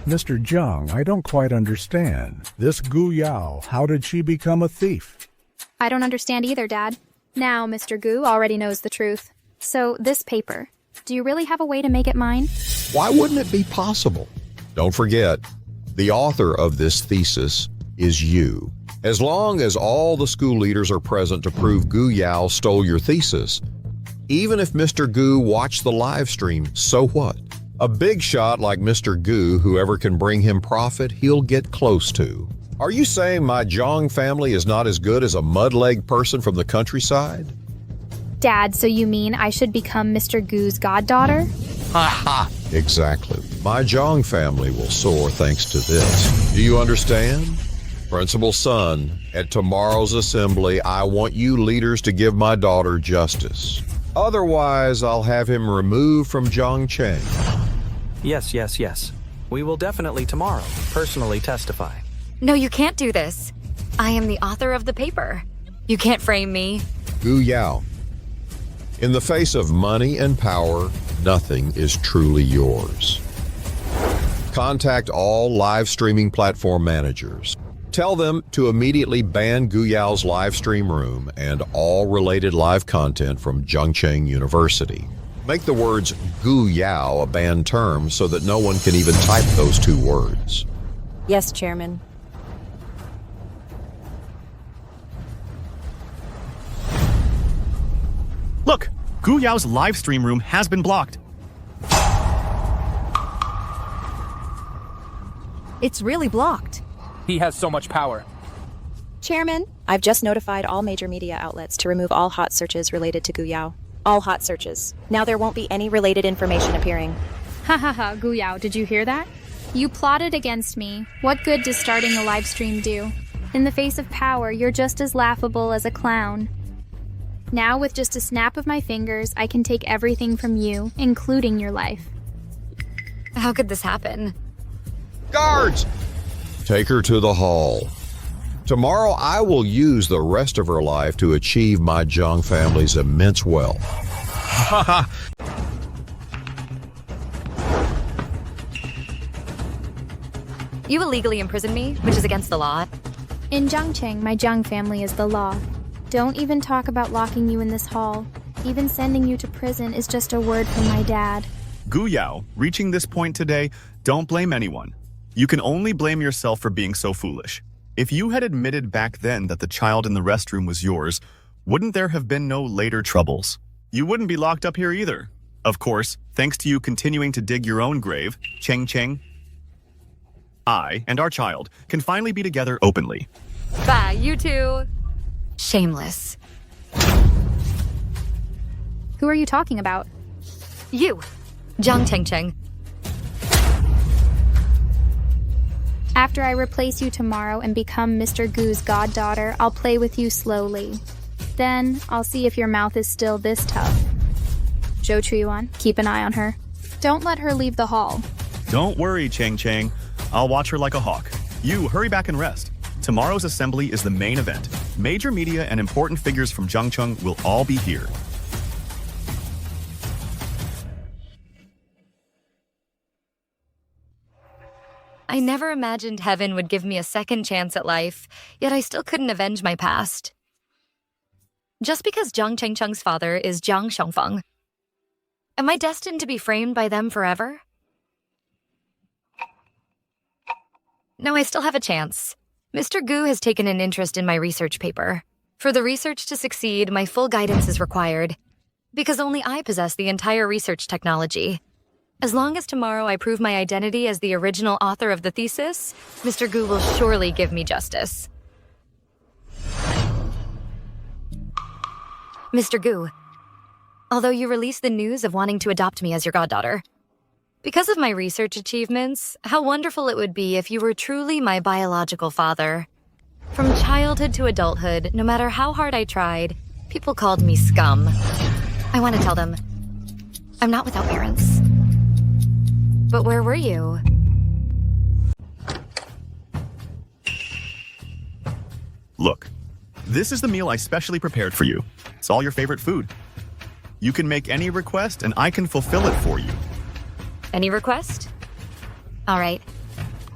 Mr. Jang, I don't quite understand. This Guu Yao, how did she become a thief? I don't understand either, Dad. Now, Mr. Guu already knows the truth. So, this paper, do you really have a way to make it mine? Why wouldn't it be possible? Don't forget, the author of this thesis is you. As long as all the school leaders are present to prove Guu Yao stole your thesis, even if Mr. Guu watched the live stream, so what? A big shot like Mr. Guu, whoever can bring him profit, he'll get close to. Are you saying my Jang family is not as good as a mud-leg person from the countryside? Dad, so you mean I should become Mr. Guu's goddaughter? Ha ha! Exactly. My Jang family will soar thanks to this. Do you understand? Principal Sun, at tomorrow's assembly, I want you leaders to give my daughter justice. Otherwise, I'll have him removed from Zhongcheng. Yes. We will definitely tomorrow personally testify. No, you can't do this. I am the author of the paper. You can't frame me. Guu Yao. In the face of money and power, nothing is truly yours. Contact all live streaming platform managers. Tell them to immediately ban Guu Yao's live stream room and all related live content from Zhongcheng University. Make the words Guu Yao a banned term so that no one can even type those two words. Yes, Chairman. Look, Guu Yao's live stream room has been blocked. It's really blocked. He has so much power. Chairman, I've just notified all major media outlets to remove all hot searches related to Guu Yao. All hot searches. Now there won't be any related information appearing. Ha ha ha, Guu Yao, did you hear that? You plotted against me. What good does starting a live stream do? In the face of power, you're just as laughable as a clown. Now, with just a snap of my fingers, I can take everything from you, including your life. How could this happen? Guards! Take her to the hall. Tomorrow I will use the rest of her life to achieve my Jang family's immense wealth. You illegally imprisoned me, which is against the law. In Zhongcheng, my Jang family is the law. Don't even talk about locking you in this hall. Even sending you to prison is just a word from my dad. Guu Yao, reaching this point today, don't blame anyone. You can only blame yourself for being so foolish. If you had admitted back then that the child in the restroom was yours, wouldn't there have been no later troubles? You wouldn't be locked up here either. Of course, thanks to you continuing to dig your own grave, Cheng, I and our child can finally be together openly. Bye, you two. Shameless. Who are you talking about? You, Zhang Cheng. After I replace you tomorrow and become Mr. Guu's goddaughter, I'll play with you slowly. Then, I'll see if your mouth is still this tough. Joe Chuan, keep an eye on her. Don't let her leave the hall. Don't worry, Cheng. I'll watch her like a hawk. You, hurry back and rest. Tomorrow's assembly is the main event. Major media and important figures from Zhongcheng will all be here. I never imagined heaven would give me a second chance at life, yet I still couldn't avenge my past. Just because Jiang Chengcheng's father is Jiang Xiongfeng, am I destined to be framed by them forever? No, I still have a chance. Mr. Guu has taken an interest in my research paper. For the research to succeed, my full guidance is required, because only I possess the entire research technology. As long as tomorrow I prove my identity as the original author of the thesis, Mr. Guu will surely give me justice. Mr. Guu, although you released the news of wanting to adopt me as your goddaughter, because of my research achievements, how wonderful it would be if you were truly my biological father. From childhood to adulthood, no matter how hard I tried, people called me scum. I want to tell them, I'm not without parents. But where were you? Look, this is the meal I specially prepared for you. It's all your favorite food. You can make any request and I can fulfill it for you. Any request? All right.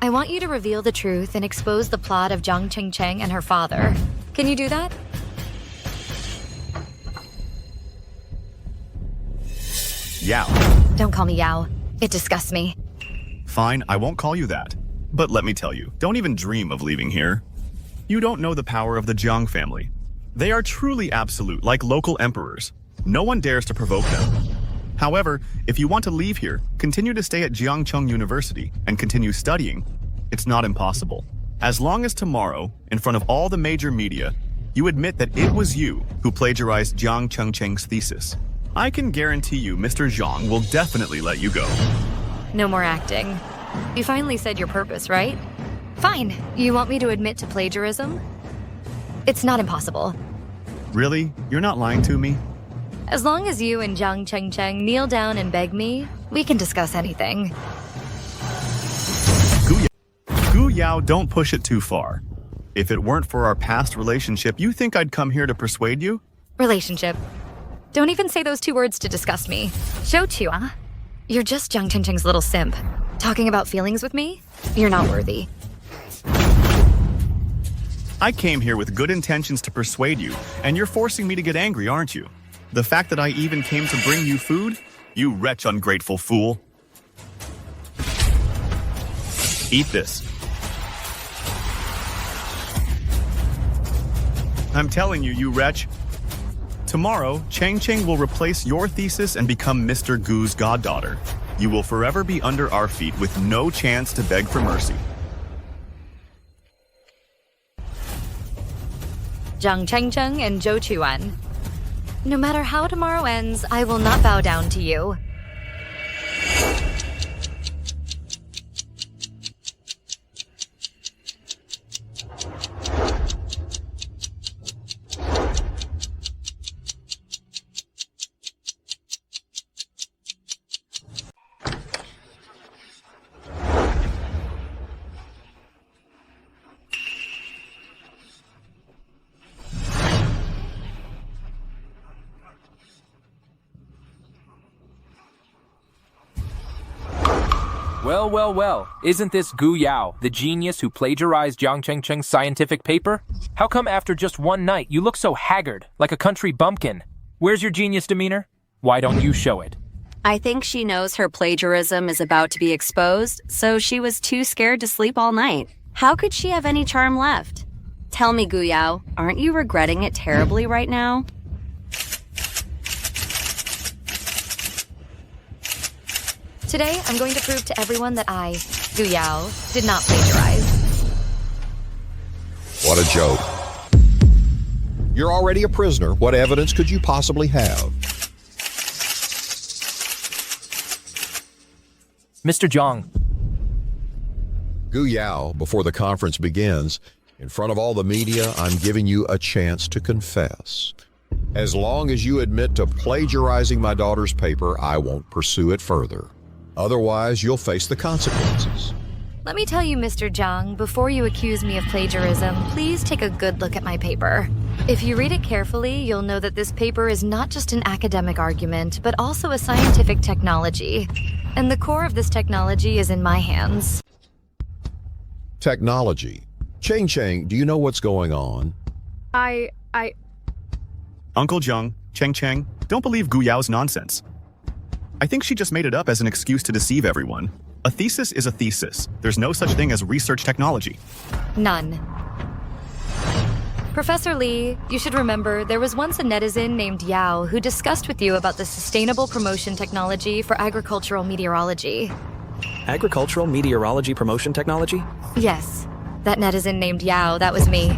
I want you to reveal the truth and expose the plot of Jiang Chengcheng and her father. Can you do that? Yao. Don't call me Yao. It disgusts me. Fine, I won't call you that. But let me tell you, don't even dream of leaving here. You don't know the power of the Jiang family. They are truly absolute, like local emperors. No one dares to provoke them. However, if you want to leave here, continue to stay at Jiangcheng University and continue studying. It's not impossible. As long as tomorrow, in front of all the major media, you admit that it was you who plagiarized Jiang Chengcheng's thesis, I can guarantee you Mr. Zhang will definitely let you go. No more acting. You finally said your purpose, right? Fine. You want me to admit to plagiarism? It's not impossible. Really? You're not lying to me? As long as you and Jiang Chengcheng kneel down and beg me, we can discuss anything. Guu Yao, don't push it too far. If it weren't for our past relationship, you think I'd come here to persuade you? Relationship. Don't even say those two words to disgust me. Joe Chuan, you're just Jiang Chengcheng's little simp. Talking about feelings with me? You're not worthy. I came here with good intentions to persuade you, and you're forcing me to get angry, aren't you? The fact that I even came to bring you food? You wretch ungrateful fool. Eat this. I'm telling you, you wretch. Tomorrow, Cheng Cheng will replace your thesis and become Mr. Guu's goddaughter. You will forever be under our feet with no chance to beg for mercy. Jiang Chengcheng and Joe Chuan. No matter how tomorrow ends, I will not bow down to you. Well, isn't this Guu Yao, the genius who plagiarized Jiang Chengcheng's scientific paper? How come after just one night you look so haggard, like a country bumpkin? Where's your genius demeanor? Why don't you show it? I think she knows her plagiarism is about to be exposed, so she was too scared to sleep all night. How could she have any charm left? Tell me, Guu Yao, aren't you regretting it terribly right now? Today, I'm going to prove to everyone that I, Guu Yao, did not plagiarize. What a joke. You're already a prisoner. What evidence could you possibly have? Mr. Jang. Guu Yao, before the conference begins, in front of all the media, I'm giving you a chance to confess. As long as you admit to plagiarizing my daughter's paper, I won't pursue it further. Otherwise, you'll face the consequences. Let me tell you, Mr. Zhang, before you accuse me of plagiarism, please take a good look at my paper. If you read it carefully, you'll know that this paper is not just an academic argument, but also a scientific technology. And the core of this technology is in my hands. Technology. Cheng, do you know what's going on? Uncle Jung, Cheng, don't believe Guu Yao's nonsense. I think she just made it up as an excuse to deceive everyone. A thesis is a thesis. There's no such thing as research technology. None. Professor Lee, you should remember there was once a netizen named Yao who discussed with you about the sustainable promotion technology for agricultural meteorology. Agricultural meteorology promotion technology? Yes, that netizen named Yao, that was me.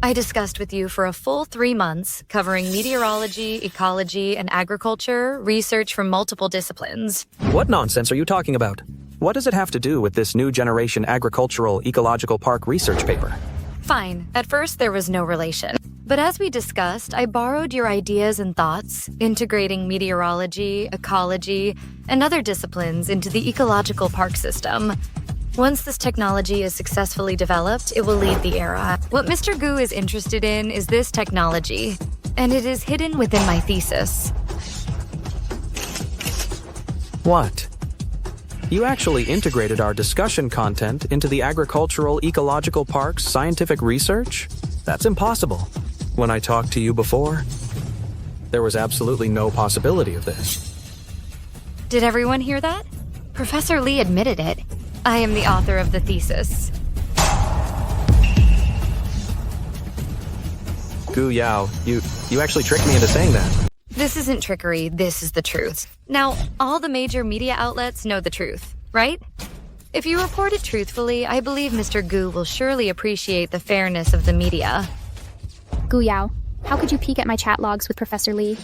I discussed with you for a full 3 months, covering meteorology, ecology, and agriculture, research from multiple disciplines. What nonsense are you talking about? What does it have to do with this new generation agricultural ecological park research paper? Fine, at first there was no relation. But as we discussed, I borrowed your ideas and thoughts, integrating meteorology, ecology, and other disciplines into the ecological park system. Once this technology is successfully developed, it will lead the era. What Mr. Guu is interested in is this technology, and it is hidden within my thesis. What? You actually integrated our discussion content into the agricultural ecological park's scientific research? That's impossible. When I talked to you before, there was absolutely no possibility of this. Did everyone hear that? Professor Lee admitted it. I am the author of the thesis. Guu Yao, you actually tricked me into saying that. This isn't trickery, this is the truth. Now, all the major media outlets know the truth, right? If you report it truthfully, I believe Mr. Guu will surely appreciate the fairness of the media. Guu Yao, how could you peek at my chat logs with Professor Lee?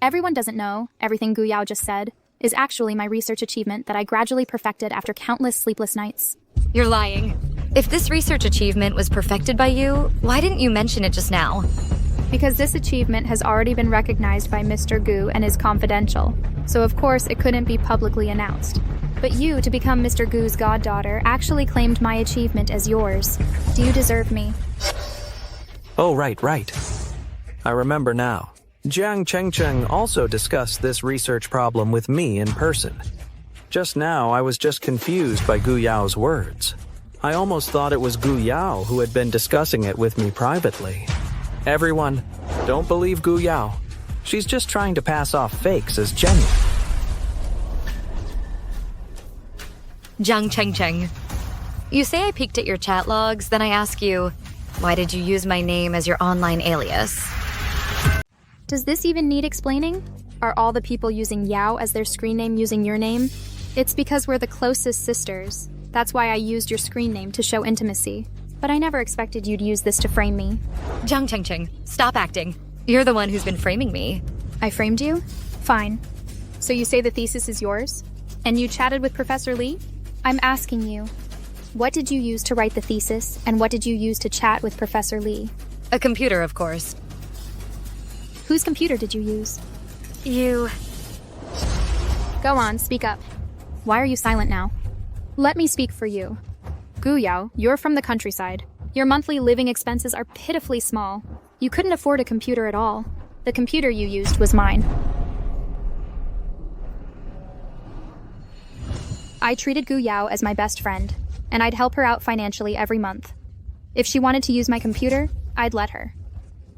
Everyone doesn't know everything Guu Yao just said is actually my research achievement that I gradually perfected after countless sleepless nights. You're lying. If this research achievement was perfected by you, why didn't you mention it just now? Because this achievement has already been recognized by Mr. Guu and is confidential, so of course it couldn't be publicly announced. But you, to become Mr. Guu's goddaughter, actually claimed my achievement as yours. Do you deserve me? Oh, right. I remember now. Jiang Cheng also discussed this research problem with me in person. Just now, I was just confused by Guu Yao's words. I almost thought it was Guu Yao who had been discussing it with me privately. Everyone, don't believe Guu Yao. She's just trying to pass off fakes as genuine. Jang Cheng. You say I peeked at your chat logs, then I ask you, why did you use my name as your online alias? Does this even need explaining? Are all the people using Yao as their screen name using your name? It's because we're the closest sisters. That's why I used your screen name to show intimacy. But I never expected you'd use this to frame me. Jang Cheng, stop acting. You're the one who's been framing me. I framed you? Fine. So you say the thesis is yours? And you chatted with Professor Lee? I'm asking you, what did you use to write the thesis, and what did you use to chat with Professor Lee? A computer, of course. Whose computer did you use? You... Go on, speak up. Why are you silent now? Let me speak for you. Guu Yao, you're from the countryside. Your monthly living expenses are pitifully small. You couldn't afford a computer at all. The computer you used was mine. I treated Guu Yao as my best friend, and I'd help her out financially every month. If she wanted to use my computer, I'd let her.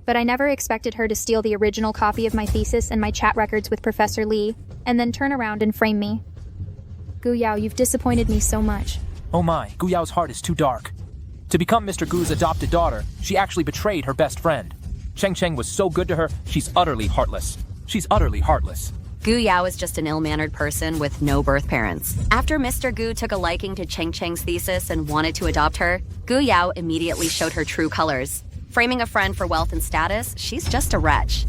But I never expected her to steal the original copy of my thesis and my chat records with Professor Lee, and then turn around and frame me. Guu Yao, you've disappointed me so much. Oh my, Guu Yao's heart is too dark. To become Mr. Guu's adopted daughter, she actually betrayed her best friend. Cheng was so good to her, she's utterly heartless. She's utterly heartless. Guu Yao is just an ill-mannered person with no birth parents. After Mr. Guu took a liking to Cheng's thesis and wanted to adopt her, Guu Yao immediately showed her true colors. Framing a friend for wealth and status, she's just a wretch.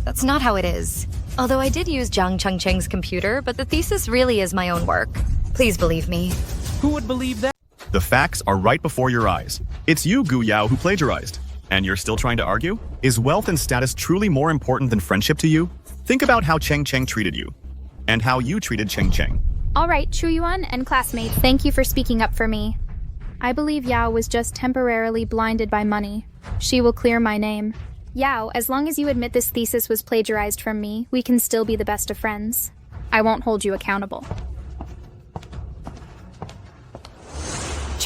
That's not how it is. Although I did use Jang Cheng's computer, but the thesis really is my own work. Please believe me. Who would believe that? The facts are right before your eyes. It's you, Guu Yao, who plagiarized. And you're still trying to argue? Is wealth and status truly more important than friendship to you? Think about how Cheng treated you, and how you treated Cheng. All right, Chu Yuan and classmates, thank you for speaking up for me. I believe Yao was just temporarily blinded by money. She will clear my name. Yao, as long as you admit this thesis was plagiarized from me, we can still be the best of friends. I won't hold you accountable.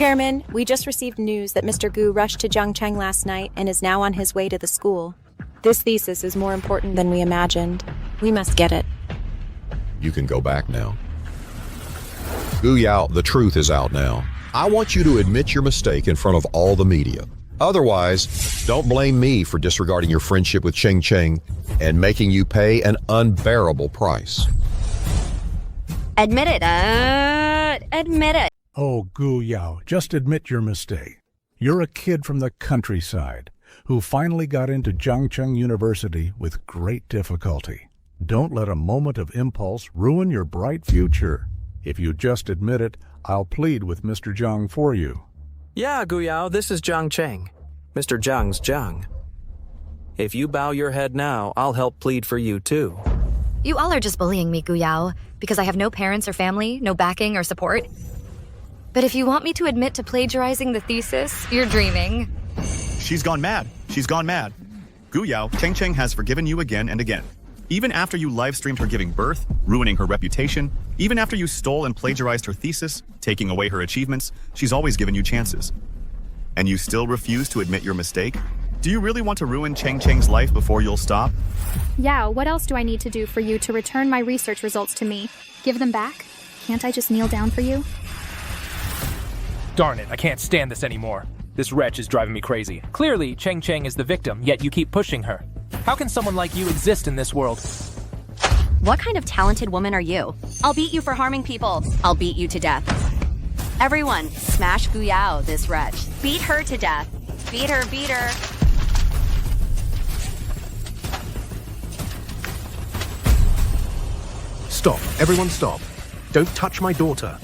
Chairman, we just received news that Mr. Guu rushed to Zhangcheng last night and is now on his way to the school. This thesis is more important than we imagined. We must get it. You can go back now. Guu Yao, the truth is out now. I want you to admit your mistake in front of all the media. Otherwise, don't blame me for disregarding your friendship with Cheng Cheng and making you pay an unbearable price. Admit it. Admit it. Oh, Guu Yao, just admit your mistake. You're a kid from the countryside who finally got into Zhangcheng University with great difficulty. Don't let a moment of impulse ruin your bright future. If you just admit it, I'll plead with Mr. Jang for you. Yeah, Guu Yao, this is Zhang Cheng. Mr. Zhang's Zhang. If you bow your head now, I'll help plead for you too. You all are just bullying me, Guu Yao, because I have no parents or family, no backing or support. But if you want me to admit to plagiarizing the thesis, you're dreaming. She's gone mad. She's gone mad. Guu Yao, Cheng Cheng has forgiven you again and again. Even after you live-streamed her giving birth, ruining her reputation, even after you stole and plagiarized her thesis, taking away her achievements, she's always given you chances. And you still refuse to admit your mistake? Do you really want to ruin Cheng Cheng's life before you'll stop? Yao, what else do I need to do for you to return my research results to me? Give them back? Can't I just kneel down for you? Darn it, I can't stand this anymore. This wretch is driving me crazy. Clearly, Cheng Cheng is the victim, yet you keep pushing her. How can someone like you exist in this world? What kind of talented woman are you? I'll beat you for harming people. I'll beat you to death. Everyone, smash Guu Yao, this wretch. Beat her to death. Beat her, beat her. Stop. Everyone stop. Don't touch my daughter.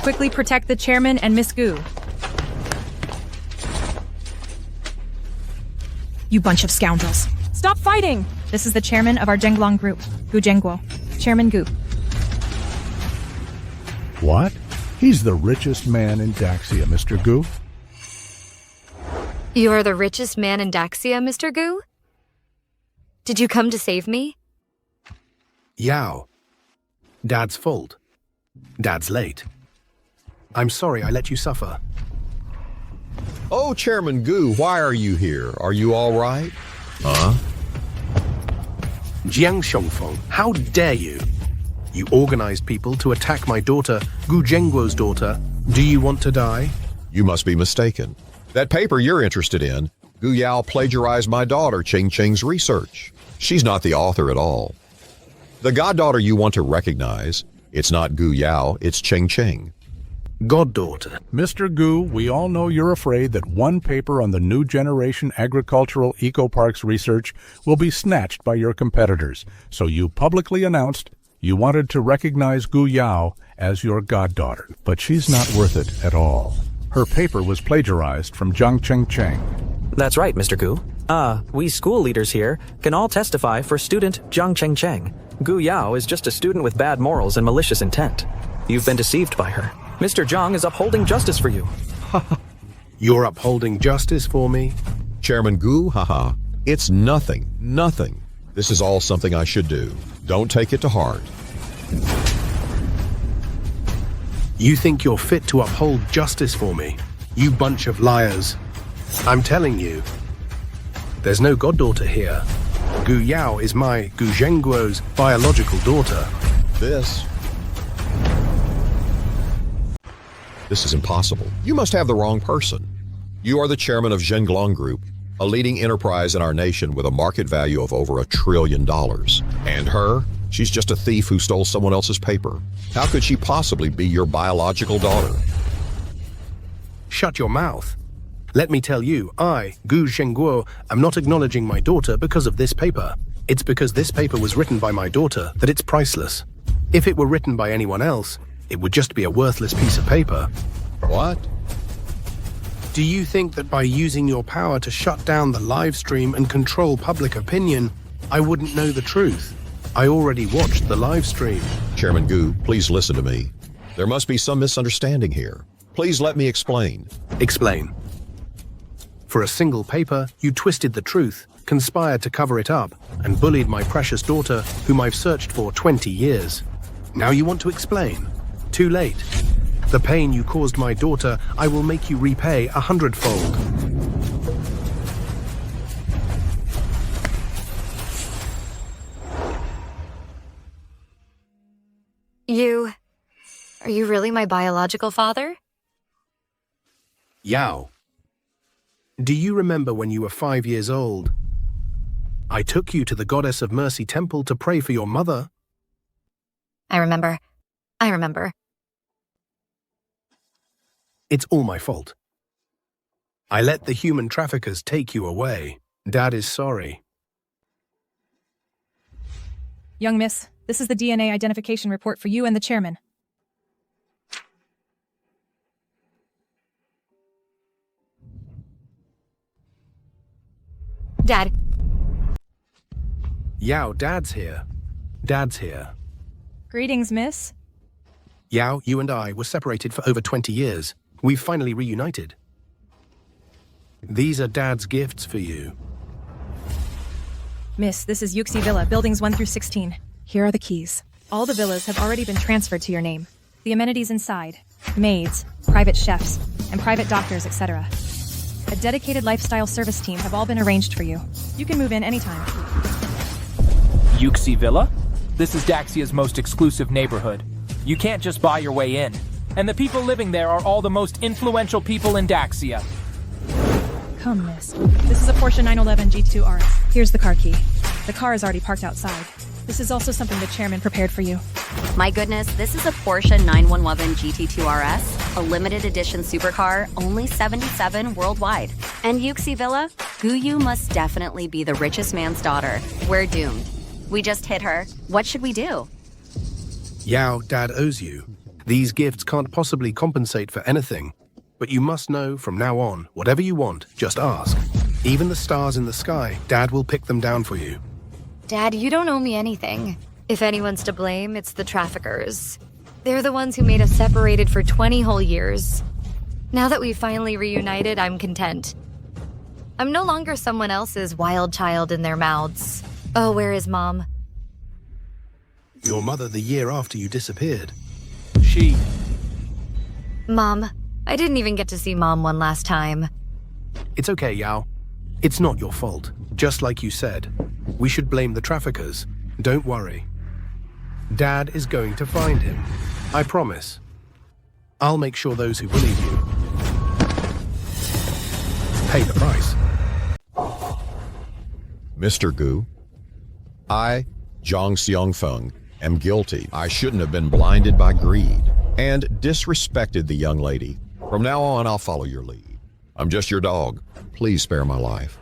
Quickly protect the chairman and Miss Guu. You bunch of scoundrels. Stop fighting! This is the chairman of our Zhenglong group, Guu Zhengguo. Chairman Guu. What? He's the richest man in Daxia, Mr. Guu. You are the richest man in Daxia, Mr. Guu? Did you come to save me? Yao. Dad's fault. Dad's late. I'm sorry I let you suffer. Oh, Chairman Guu, why are you here? Are you all right? Huh? Jiang Shongfeng, how dare you? You organized people to attack my daughter, Guu Zhengguo's daughter. Do you want to die? You must be mistaken. That paper you're interested in, Guu Yao plagiarized my daughter Cheng Cheng's research. She's not the author at all. The goddaughter you want to recognize, it's not Guu Yao, it's Cheng Cheng. Goddaughter. Mr. Guu, we all know you're afraid that one paper on the new generation agricultural eco-parks research will be snatched by your competitors, so you publicly announced you wanted to recognize Guu Yao as your goddaughter. But she's not worth it at all. Her paper was plagiarized from Zhang Cheng Cheng. That's right, Mr. Guu. We school leaders here can all testify for student Zhang Cheng Cheng. Guu Yao is just a student with bad morals and malicious intent. You've been deceived by her. Mr. Zhang is upholding justice for you. You're upholding justice for me? Chairman Guu, haha. It's nothing, nothing. This is all something I should do. Don't take it to heart. You think you're fit to uphold justice for me? You bunch of liars. I'm telling you, there's no goddaughter here. Guu Yao is my Guu Zhengguo's biological daughter. This is impossible. You must have the wrong person. You are the chairman of Zhenglong Group, a leading enterprise in our nation with a market value of over $1 trillion. And her? She's just a thief who stole someone else's paper. How could she possibly be your biological daughter? Shut your mouth. Let me tell you, I, Guu Zhengguo, am not acknowledging my daughter because of this paper. It's because this paper was written by my daughter that it's priceless. If it were written by anyone else, it would just be a worthless piece of paper. What? Do you think that by using your power to shut down the live stream and control public opinion, I wouldn't know the truth? I already watched the live stream. Chairman Guu, please listen to me. There must be some misunderstanding here. Please let me explain. Explain. For a single paper, you twisted the truth, conspired to cover it up, and bullied my precious daughter, whom I've searched for 20 years. Now you want to explain? Too late. The pain you caused my daughter, I will make you repay 100-fold. Are you really my biological father? Yao. Do you remember when you were 5 years old? I took you to the Goddess of Mercy temple to pray for your mother. I remember. It's all my fault. I let the human traffickers take you away. Dad is sorry. Young miss, this is the DNA identification report for you and the chairman. Dad. Yao, Dad's here. Dad's here. Greetings, miss. Yao, you and I were separated for over 20 years. We've finally reunited. These are Dad's gifts for you. Miss, this is Yuxi Villa, buildings 1 through 16. Here are the keys. All the villas have already been transferred to your name. The amenities inside, maids, private chefs, and private doctors, etc. A dedicated lifestyle service team have all been arranged for you. You can move in anytime. Yuxi Villa? This is Daxia's most exclusive neighborhood. You can't just buy your way in. And the people living there are all the most influential people in Daxia. Come, miss. This is a Porsche 911 G2 RS. Here's the car key. The car is already parked outside. This is also something the chairman prepared for you. My goodness, this is a Porsche 911 GT2 RS, a limited edition supercar, only 77 worldwide. And Yuxi Villa? Guu must definitely be the richest man's daughter. We're doomed. We just hit her. What should we do? Yao, Dad owes you. These gifts can't possibly compensate for anything. But you must know from now on, whatever you want, just ask. Even the stars in the sky, Dad will pick them down for you. Dad, you don't owe me anything. If anyone's to blame, it's the traffickers. They're the ones who made us separated for 20 whole years. Now that we've finally reunited, I'm content. I'm no longer someone else's wild child in their mouths. Oh, where is Mom? Your mother the year after you disappeared. Mom, I didn't even get to see Mom one last time. It's okay, Yao. It's not your fault. Just like you said, we should blame the traffickers. Don't worry. Dad is going to find him. I promise. I'll make sure those who believe you pay the price. Mr. Guu, I, Zhang Xiangfeng, am guilty. I shouldn't have been blinded by greed and disrespected the young lady. From now on, I'll follow your lead. I'm just your dog. Please spare my life.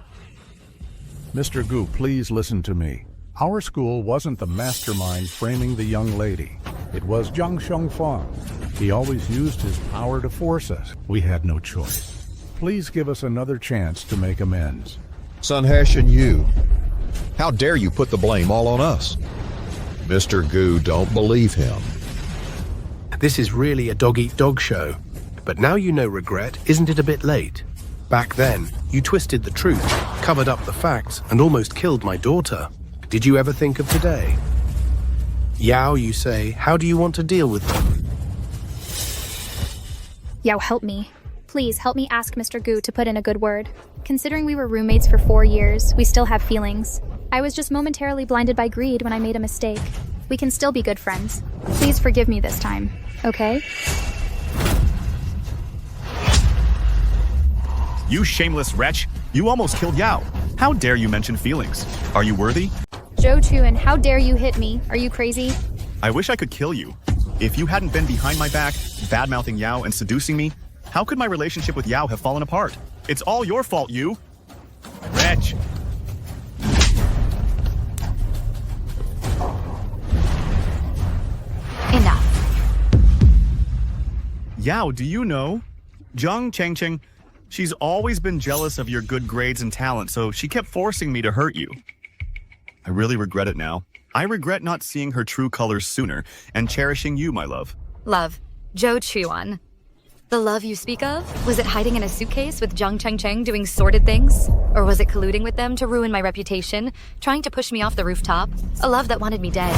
Mr. Guu, please listen to me. Our school wasn't the mastermind framing the young lady. It was Zhang Xiangfeng. He always used his power to force us. We had no choice. Please give us another chance to make amends. Sun Hesh and you, how dare you put the blame all on us? Mr. Guu, don't believe him. This is really a dog-eat-dog show. But now you know regret, isn't it a bit late? Back then, you twisted the truth, covered up the facts, and almost killed my daughter. Did you ever think of today? Yao, you say, how do you want to deal with them? Yao, help me. Please help me ask Mr. Guu to put in a good word. Considering we were roommates for 4 years, we still have feelings. I was just momentarily blinded by greed when I made a mistake. We can still be good friends. Please forgive me this time, okay? You shameless wretch! You almost killed Yao. How dare you mention feelings? Are you worthy? Joe Chuan, how dare you hit me? Are you crazy? I wish I could kill you. If you hadn't been behind my back, bad-mouthing Yao and seducing me, how could my relationship with Yao have fallen apart? It's all your fault, you! Wretch! Enough. Yao, do you know? Zhang Chengcheng, she's always been jealous of your good grades and talent, so she kept forcing me to hurt you. I really regret it now. I regret not seeing her true colors sooner and cherishing you, my love. Love, Joe Chuan. The love you speak of? Was it hiding in a suitcase with Zhang Chengcheng doing sordid things? Or was it colluding with them to ruin my reputation, trying to push me off the rooftop? A love that wanted me dead.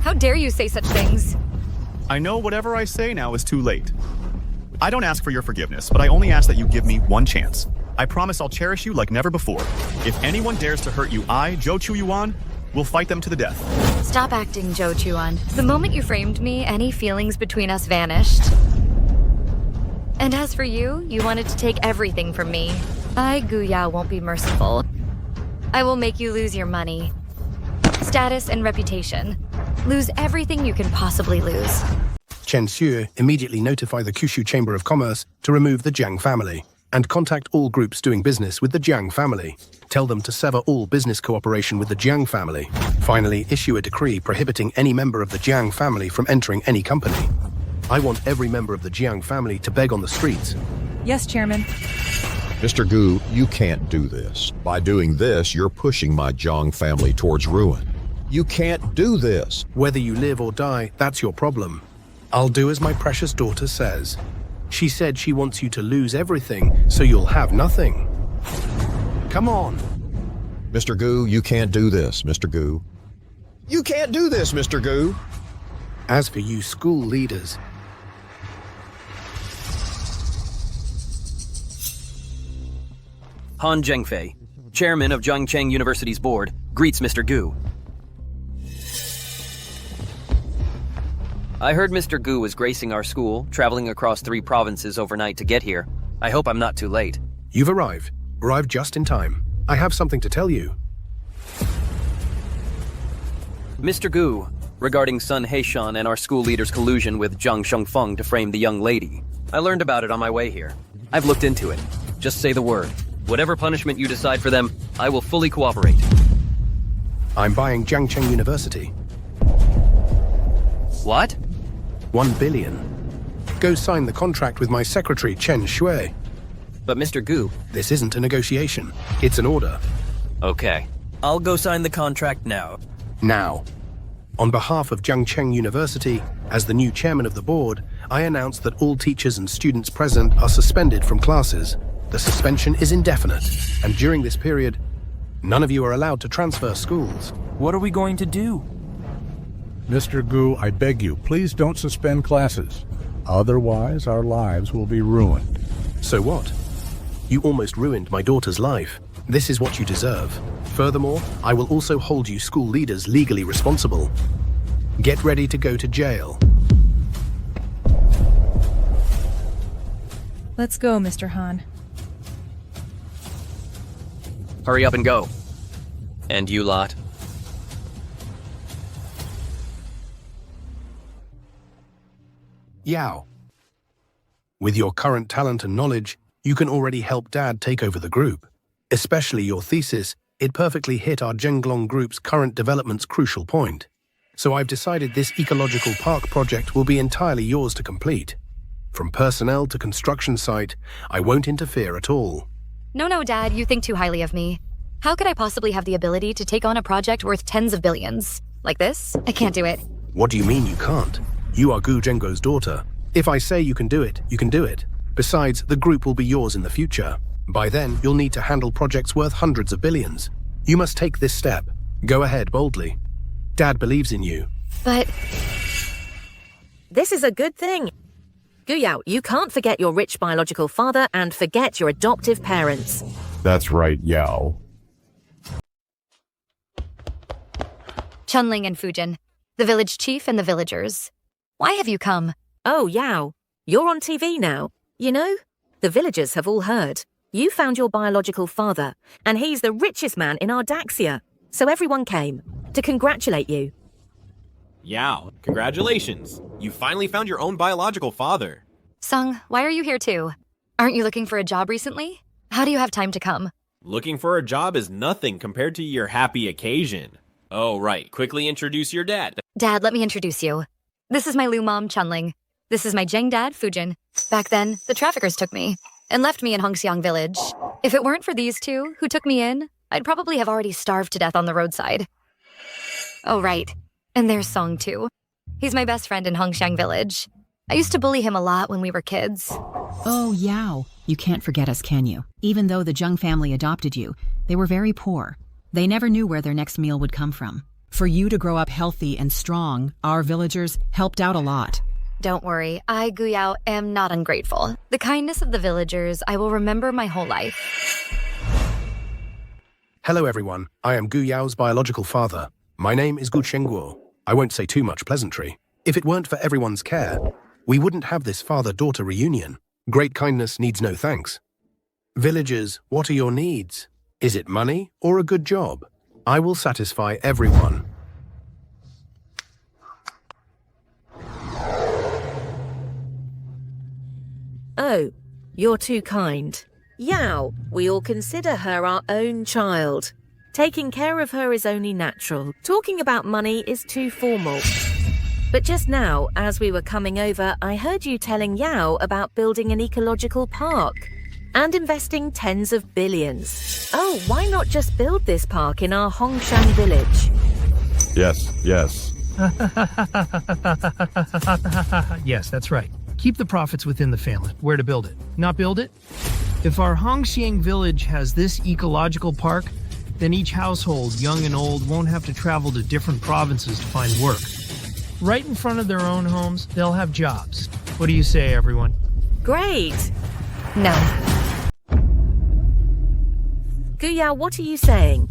How dare you say such things? I know whatever I say now is too late. I don't ask for your forgiveness, but I only ask that you give me one chance. I promise I'll cherish you like never before. If anyone dares to hurt you, I, Joe Chuan, will fight them to the death. Stop acting, Joe Chuan. The moment you framed me, any feelings between us vanished. And as for you, you wanted to take everything from me. I, Guu Yao, won't be merciful. I will make you lose your money, status, and reputation. Lose everything you can possibly lose. Chen Xue immediately notify the Kyushu Chamber of Commerce to remove the Jang family, and contact all groups doing business with the Jang family. Tell them to sever all business cooperation with the Jiang family. Finally, issue a decree prohibiting any member of the Jiang family from entering any company. I want every member of the Jiang family to beg on the streets. Yes, Chairman. Mr. Guu, you can't do this. By doing this, you're pushing my Zhang family towards ruin. You can't do this. Whether you live or die, that's your problem. I'll do as my precious daughter says. She said she wants you to lose everything, so you'll have nothing. Come on. Mr. Guu, you can't do this, Mr. Guu. You can't do this, Mr. Guu. As for you school leaders, Han Zhengfei, chairman of Jiangcheng University's board, greets Mr. Guu. I heard Mr. Guu was gracing our school, traveling across 3 provinces overnight to get here. I hope I'm not too late. You've arrived. Arrived just in time. I have something to tell you. Mr. Guu, regarding Sun Heishan and our school leader's collusion with Zhang Shengfeng to frame the young lady. I learned about it on my way here. I've looked into it. Just say the word. Whatever punishment you decide for them, I will fully cooperate. I'm buying Jiangcheng University. What? 1 billion. Go sign the contract with my secretary, Chen Shui. But Mr. Guu... This isn't a negotiation. It's an order. Okay. I'll go sign the contract now. Now. On behalf of Jiangcheng University, as the new chairman of the board, I announce that all teachers and students present are suspended from classes. The suspension is indefinite, and during this period, none of you are allowed to transfer schools. What are we going to do? Mr. Guu, I beg you, please don't suspend classes. Otherwise, our lives will be ruined. So what? You almost ruined my daughter's life. This is what you deserve. Furthermore, I will also hold you school leaders legally responsible. Get ready to go to jail. Let's go, Mr. Han. Hurry up and go. And you lot. Yao. With your current talent and knowledge, you can already help Dad take over the group. Especially your thesis, it perfectly hit our Zhenglong group's current development's crucial point. So I've decided this ecological park project will be entirely yours to complete. From personnel to construction site, I won't interfere at all. No, Dad, you think too highly of me. How could I possibly have the ability to take on a project worth tens of billions? Like this? I can't do it. What do you mean you can't? You are Gu Zhengguo's daughter. If I say you can do it, you can do it. Besides, the group will be yours in the future. By then, you'll need to handle projects worth hundreds of billions. You must take this step. Go ahead boldly. Dad believes in you. But... This is a good thing. Guu Yao, you can't forget your rich biological father and forget your adoptive parents. That's right, Yao. Chunling and Fujin, the village chief and the villagers. Why have you come? Oh, Yao, you're on TV now. You know, the villagers have all heard. You found your biological father, and he's the richest man in Ardaxia. So everyone came to congratulate you. Yao, congratulations. You finally found your own biological father. Sung, why are you here too? Aren't you looking for a job recently? How do you have time to come? Looking for a job is nothing compared to your happy occasion. Oh, right. Quickly introduce your dad. Dad, let me introduce you. This is my Lu mom, Chunling. This is my Jang dad, Fujin. Back then, the traffickers took me and left me in Hongxiang village. If it weren't for these two who took me in, I'd probably have already starved to death on the roadside. Oh, right. And there's Song, too. He's my best friend in Hongxiang village. I used to bully him a lot when we were kids. Oh, Yao. You can't forget us, can you? Even though the Jang family adopted you, they were very poor. They never knew where their next meal would come from. For you to grow up healthy and strong, our villagers helped out a lot. Don't worry, I, Guu Yao, am not ungrateful. The kindness of the villagers I will remember my whole life. Hello everyone, I am Guu Yao's biological father. My name is Gu Chengguo. I won't say too much pleasantry. If it weren't for everyone's care, we wouldn't have this father-daughter reunion. Great kindness needs no thanks. Villagers, what are your needs? Is it money or a good job? I will satisfy everyone. Oh, you're too kind. Yao, we all consider her our own child. Taking care of her is only natural. Talking about money is too formal. But just now, as we were coming over, I heard you telling Yao about building an ecological park and investing tens of billions. Oh, why not just build this park in our Hongshan village? Yes. Yes, that's right. Keep the profits within the family. Where to build it? Not build it? If our Xiang village has this ecological park, then each household, young and old, won't have to travel to different provinces to find work. Right in front of their own homes, they'll have jobs. What do you say, everyone? Great. No. Guu Yao, what are you saying?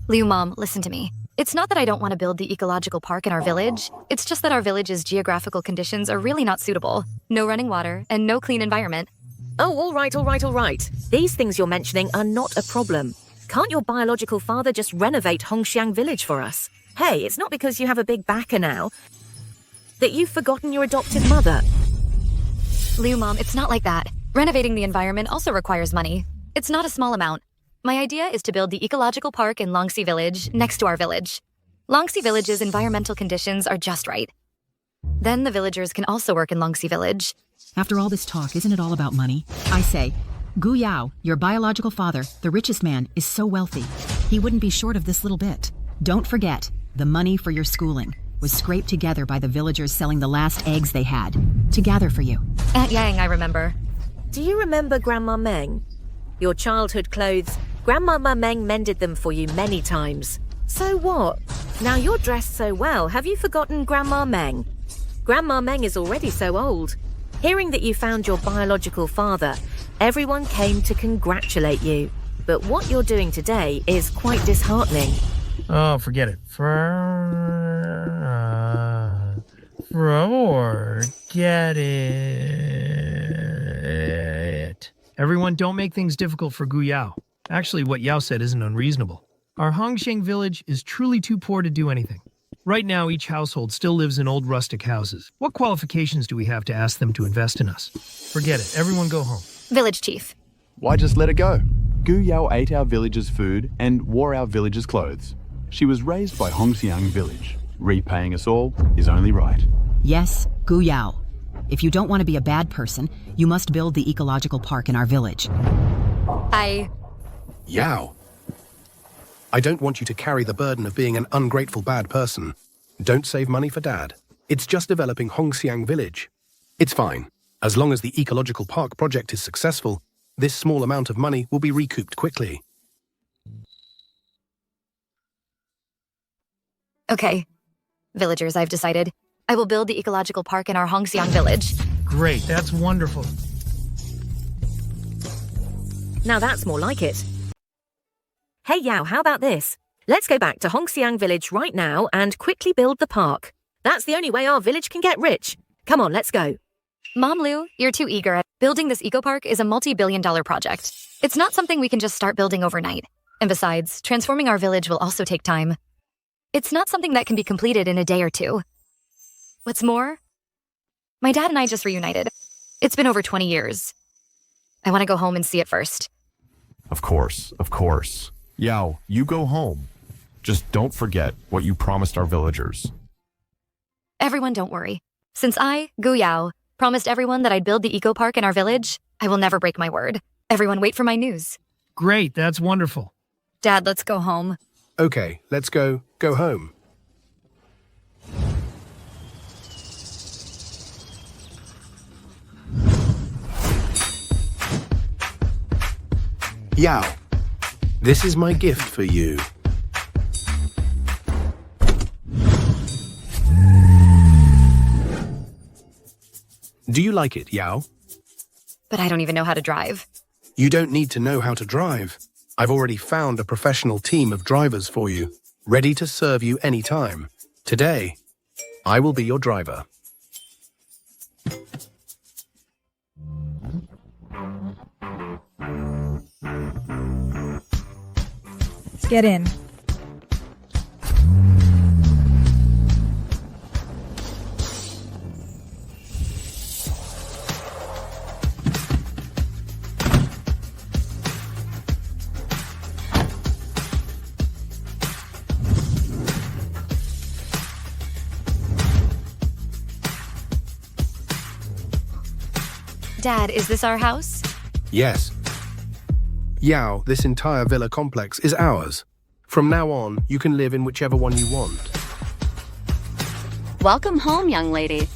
Liu Mom, listen to me. It's not that I don't want to build the ecological park in our village. It's just that our village's geographical conditions are really not suitable. No running water and no clean environment. Oh, all right. These things you're mentioning are not a problem. Can't your biological father just renovate Hongxiang village for us? Hey, it's not because you have a big backer now that you've forgotten your adopted mother. Liu Mom, it's not like that. Renovating the environment also requires money. It's not a small amount. My idea is to build the ecological park in Longxi Village next to our village. Longxi Village's environmental conditions are just right. Then the villagers can also work in Longxi Village. After all this talk, isn't it all about money? I say, Guu Yao, your biological father, the richest man, is so wealthy. He wouldn't be short of this little bit. Don't forget, the money for your schooling was scraped together by the villagers selling the last eggs they had to gather for you. Aunt Yang, I remember. Do you remember Grandma Meng? Your childhood clothes, Grandma Meng mended them for you many times. So what? Now you're dressed so well, have you forgotten Grandma Meng? Grandma Meng is already so old. Hearing that you found your biological father, everyone came to congratulate you. But what you're doing today is quite disheartening. Oh, forget it. Forget it. Everyone, don't make things difficult for Guu Yao. Actually, what Yao said isn't unreasonable. Our Hongxiang village is truly too poor to do anything. Right now, each household still lives in old rustic houses. What qualifications do we have to ask them to invest in us? Forget it. Everyone go home. Village chief. Why just let it go? Guu Yao ate our villagers' food and wore our villagers' clothes. She was raised by Hongxiang village. Repaying us all is only right. Yes, Guu Yao. If you don't want to be a bad person, you must build the ecological park in our village. Yao. I don't want you to carry the burden of being an ungrateful bad person. Don't save money for Dad. It's just developing Hongxiang village. It's fine. As long as the ecological park project is successful, this small amount of money will be recouped quickly. Okay. Villagers, I've decided. I will build the ecological park in our Hongxiang village. Great, that's wonderful. Now that's more like it. Hey Yao, how about this? Let's go back to Hongxiang village right now and quickly build the park. That's the only way our village can get rich. Come on, let's go. Mom Liu, you're too eager. Building this eco-park is a multi-billion-dollar project. It's not something we can just start building overnight. And besides, transforming our village will also take time. It's not something that can be completed in a day or two. What's more, my dad and I just reunited. It's been over 20 years. I want to go home and see it first. Of course. Yao, you go home. Just don't forget what you promised our villagers. Everyone, don't worry. Since I, Guu Yao, promised everyone that I'd build the eco-park in our village, I will never break my word. Everyone wait for my news. Great, that's wonderful. Dad, let's go home. Okay, let's go home. Yao, this is my gift for you. Do you like it, Yao? But I don't even know how to drive. You don't need to know how to drive. I've already found a professional team of drivers for you, ready to serve you anytime. Today, I will be your driver. Get in. Dad, is this our house? Yes. Yao, this entire villa complex is ours. From now on, you can live in whichever one you want. Welcome home, young lady.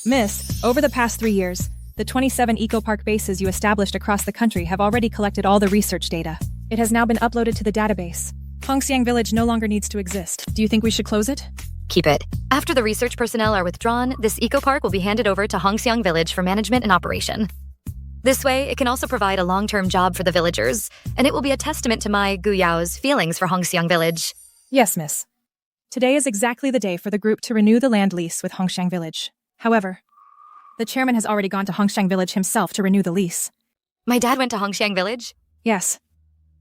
Miss, over the past 3 years, the 27 eco-park bases you established across the country have already collected all the research data. It has now been uploaded to the database. Xiang Village no longer needs to exist. Do you think we should close it? Keep it. After the research personnel are withdrawn, this eco-park will be handed over to Xiang Village for management and operation. This way, it can also provide a long-term job for the villagers, and it will be a testament to my, Guu Yao's, feelings for Xiang Village. Yes, miss. Today is exactly the day for the group to renew the land lease with Xiang Village. However, the chairman has already gone to Xiang Village himself to renew the lease. My dad went to Xiang Village? Yes.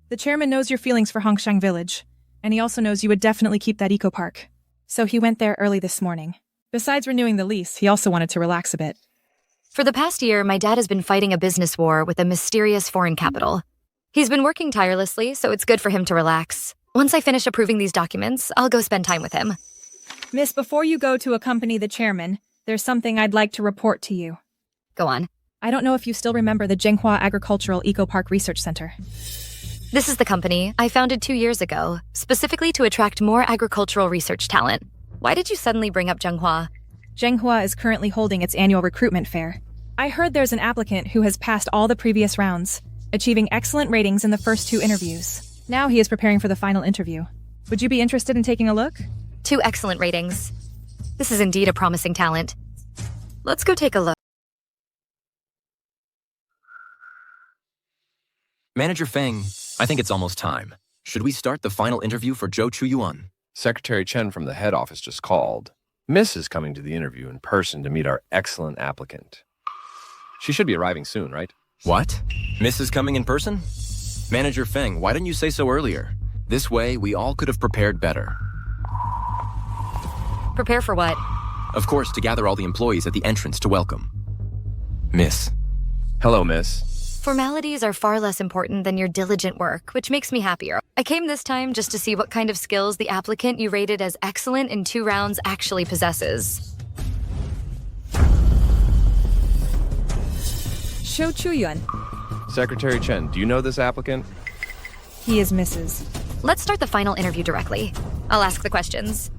The chairman knows your feelings for Xiang Village, and he also knows you would definitely keep that eco-park. So he went there early this morning. Besides renewing the lease, he also wanted to relax a bit. For the past year, my dad has been fighting a business war with a mysterious foreign capital. He's been working tirelessly, so it's good for him to relax. Once I finish approving these documents, I'll go spend time with him. Miss, before you go to accompany the chairman, there's something I'd like to report to you. Go on. I don't know if you still remember the Jinghua Agricultural Eco-Park Research Center. This is the company I founded 2 years ago, specifically to attract more agricultural research talent. Why did you suddenly bring up Jinghua? Jinghua is currently holding its annual recruitment fair. I heard there's an applicant who has passed all the previous rounds, achieving excellent ratings in the first 2 interviews. Now he is preparing for the final interview. Would you be interested in taking a look? 2 excellent ratings. This is indeed a promising talent. Let's go take a look. Manager Feng, I think it's almost time. Should we start the final interview for Joe Chuan? Secretary Chen from the head office just called. Miss is coming to the interview in person to meet our excellent applicant. She should be arriving soon, right? What? Miss is coming in person? Manager Feng, why didn't you say so earlier? This way, we all could have prepared better. Prepare for what? Of course, to gather all the employees at the entrance to welcome. Miss. Hello, miss. Formalities are far less important than your diligent work, which makes me happier. I came this time just to see what kind of skills the applicant you rated as excellent in 2 rounds actually possesses. Joe Chuan. Secretary Chen, do you know this applicant? He is Mrs. Let's start the final interview directly. I'll ask the questions.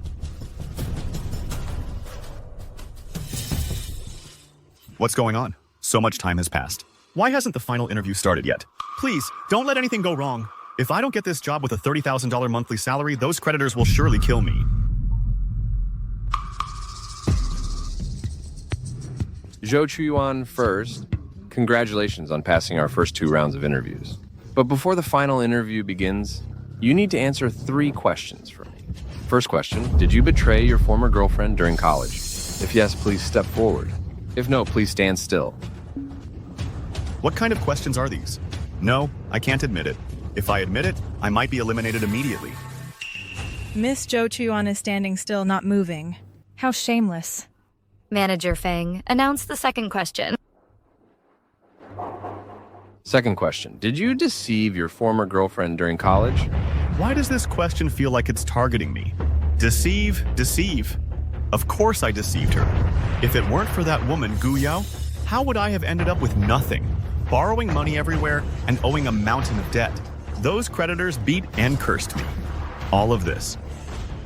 What's going on? So much time has passed. Why hasn't the final interview started yet? Please, don't let anything go wrong. If I don't get this job with a $30,000 monthly salary, those creditors will surely kill me. Joe Chuan first. Congratulations on passing our first 2 rounds of interviews. But before the final interview begins, you need to answer 3 questions for me. First question, did you betray your former girlfriend during college? If yes, please step forward. If no, please stand still. What kind of questions are these? No, I can't admit it. If I admit it, I might be eliminated immediately. Miss Joe Chuan is standing still, not moving. How shameless. Manager Feng, announce the second question. Second question, did you deceive your former girlfriend during college? Why does this question feel like it's targeting me? Deceive, deceive. Of course I deceived her. If it weren't for that woman, Guu Yao, how would I have ended up with nothing? Borrowing money everywhere and owing a mountain of debt. Those creditors beat and cursed me. All of this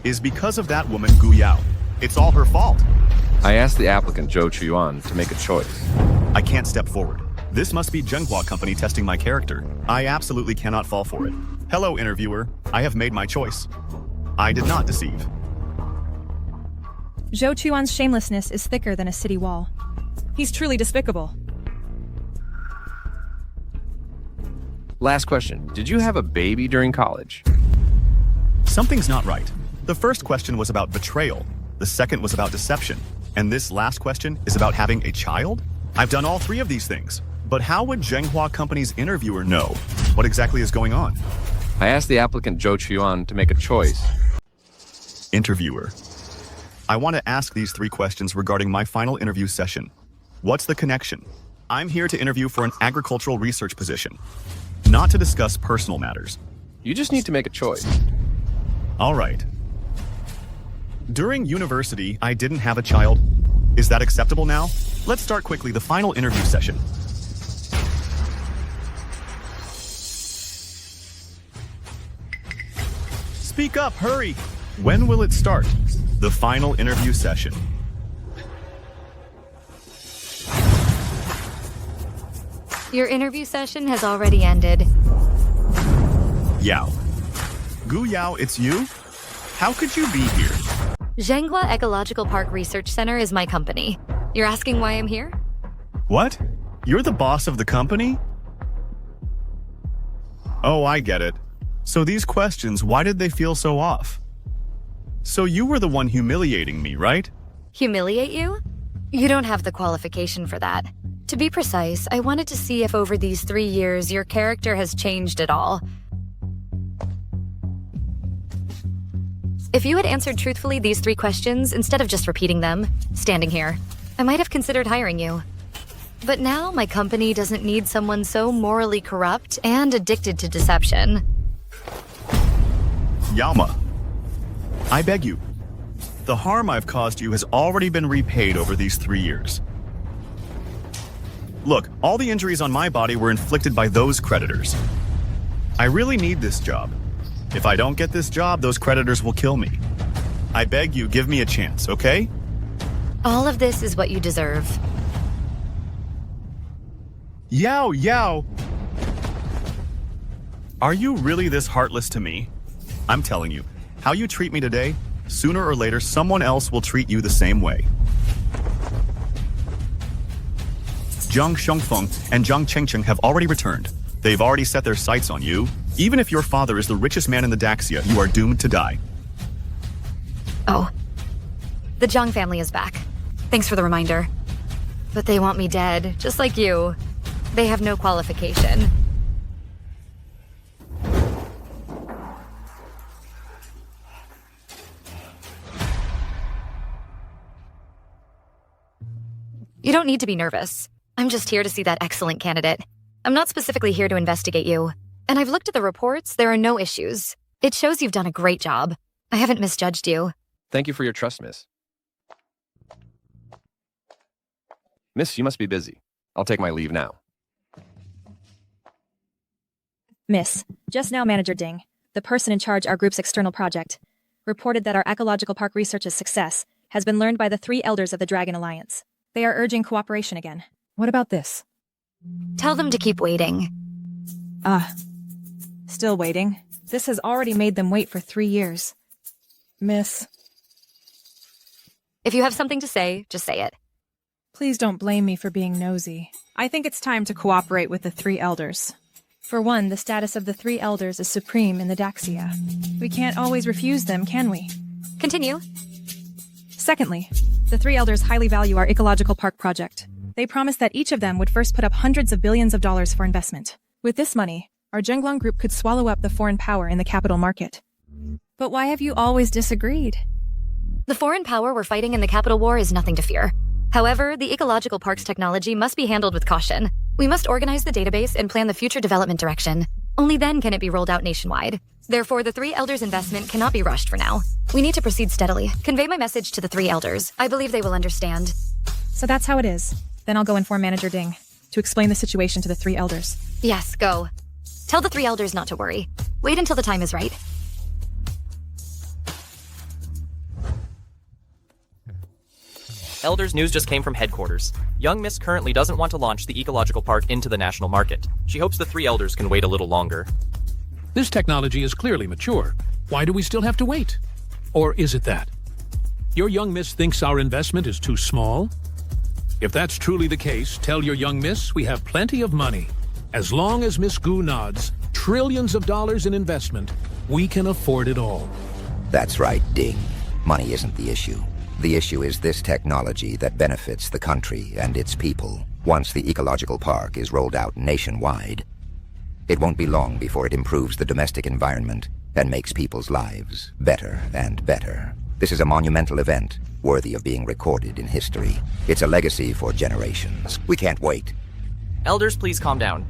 is because of that woman, Guu Yao. It's all her fault. I asked the applicant, Joe Chuan, to make a choice. I can't step forward. This must be Zhenghua Company testing my character. I absolutely cannot fall for it. Hello, interviewer. I have made my choice. I did not deceive. Joe Chuan's shamelessness is thicker than a city wall. He's truly despicable. Last question. Did you have a baby during college? Something's not right. The first question was about betrayal. The second was about deception. And this last question is about having a child? I've done all three of these things. But how would Zhenghua Company's interviewer know what exactly is going on? I asked the applicant Joe Chuan to make a choice. Interviewer. I want to ask these three questions regarding my final interview session. What's the connection? I'm here to interview for an agricultural research position, not to discuss personal matters. You just need to make a choice. All right. During university, I didn't have a child. Is that acceptable now? Let's start quickly the final interview session. Speak up, hurry! When will it start? The final interview session. Your interview session has already ended. Yao. Guu Yao, it's you? How could you be here? Zhenghua Ecological Park Research Center is my company. You're asking why I'm here? What? You're the boss of the company? Oh, I get it. So these questions, why did they feel so off? So you were the one humiliating me, right? Humiliate you? You don't have the qualification for that. To be precise, I wanted to see if over these 3 years your character has changed at all. If you had answered truthfully these 3 questions instead of just repeating them, standing here, I might have considered hiring you. But now my company doesn't need someone so morally corrupt and addicted to deception. Yama, I beg you. The harm I've caused you has already been repaid over these 3 years. Look, all the injuries on my body were inflicted by those creditors. I really need this job. If I don't get this job, those creditors will kill me. I beg you, give me a chance, okay? All of this is what you deserve. Yao! Are you really this heartless to me? I'm telling you, how you treat me today, sooner or later someone else will treat you the same way. Zhang Xiongfeng and Zhang Chengcheng have already returned. They've already set their sights on you. Even if your father is the richest man in the Daxia, you are doomed to die. Oh. The Jang family is back. Thanks for the reminder. But they want me dead, just like you. They have no qualification. You don't need to be nervous. I'm just here to see that excellent candidate. I'm not specifically here to investigate you. And I've looked at the reports, there are no issues. It shows you've done a great job. I haven't misjudged you. Thank you for your trust, miss. Miss, you must be busy. I'll take my leave now. Miss, just now Manager Ding, the person in charge our group's external project, reported that our ecological park research's success has been learned by the 3 elders of the Dragon Alliance. They are urging cooperation again. What about this? Tell them to keep waiting. Still waiting. This has already made them wait for 3 years. Miss. If you have something to say, just say it. Please don't blame me for being nosy. I think it's time to cooperate with the 3 elders. For one, the status of the 3 elders is supreme in the Daxia. We can't always refuse them, can we? Continue. Secondly, the 3 elders highly value our ecological park project. They promised that each of them would first put up hundreds of billions of dollars for investment. With this money, our Zhenglong group could swallow up the foreign power in the capital market. But why have you always disagreed? The foreign power we're fighting in the capital war is nothing to fear. However, the ecological park's technology must be handled with caution. We must organize the database and plan the future development direction. Only then can it be rolled out nationwide. Therefore, the 3 elders' investment cannot be rushed for now. We need to proceed steadily. Convey my message to the 3 elders. I believe they will understand. So that's how it is. Then I'll go inform Manager Ding to explain the situation to the 3 elders. Yes, go. Tell the 3 elders not to worry. Wait until the time is right. Elders, news just came from headquarters. Young Miss currently doesn't want to launch the ecological park into the national market. She hopes the 3 elders can wait a little longer. This technology is clearly mature. Why do we still have to wait? Or is it that? Your young miss thinks our investment is too small? If that's truly the case, tell your young miss we have plenty of money. As long as Miss Guu nods, trillions of dollars in investment, we can afford it all. That's right, Ding. Money isn't the issue. The issue is this technology that benefits the country and its people once the ecological park is rolled out nationwide. It won't be long before it improves the domestic environment and makes people's lives better and better. This is a monumental event worthy of being recorded in history. It's a legacy for generations. We can't wait. Elders, please calm down.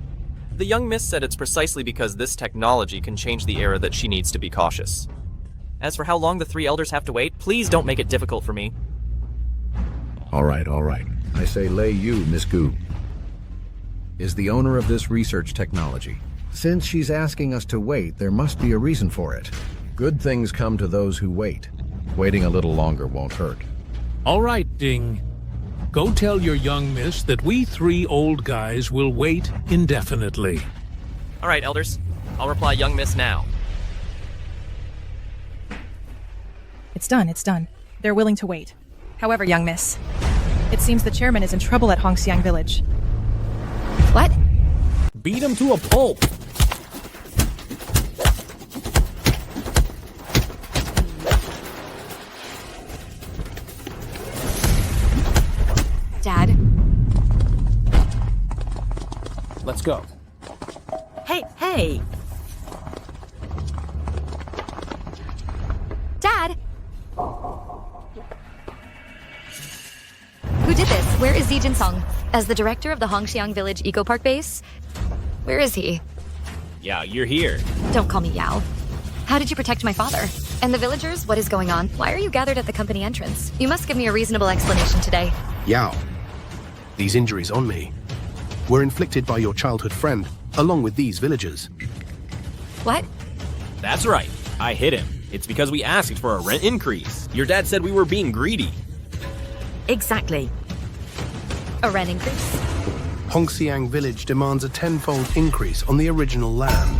The young miss said it's precisely because this technology can change the era that she needs to be cautious. As for how long the 3 elders have to wait, please don't make it difficult for me. All right. I say lay you, Miss Guu, is the owner of this research technology. Since she's asking us to wait, there must be a reason for it. Good things come to those who wait. Waiting a little longer won't hurt. All right, Ding. Go tell your young miss that we 3 old guys will wait indefinitely. All right, elders. I'll reply young miss now. It's done. They're willing to wait. However, young miss, it seems the chairman is in trouble at Xiang Village. What? Beat him to a pulp. Dad? Let's go. Hey! Dad! Who did this? Where is Zijin Song? As the director of the Xiang Village Eco Park base? Where is he? Yao, you're here. Don't call me Yao. How did you protect my father? And the villagers? What is going on? Why are you gathered at the company entrance? You must give me a reasonable explanation today. Yao, these injuries on me were inflicted by your childhood friend, along with these villagers. What? That's right. I hit him. It's because we asked for a rent increase. Your dad said we were being greedy. Exactly. A rent increase? Xiang Village demands a 10-fold increase on the original land.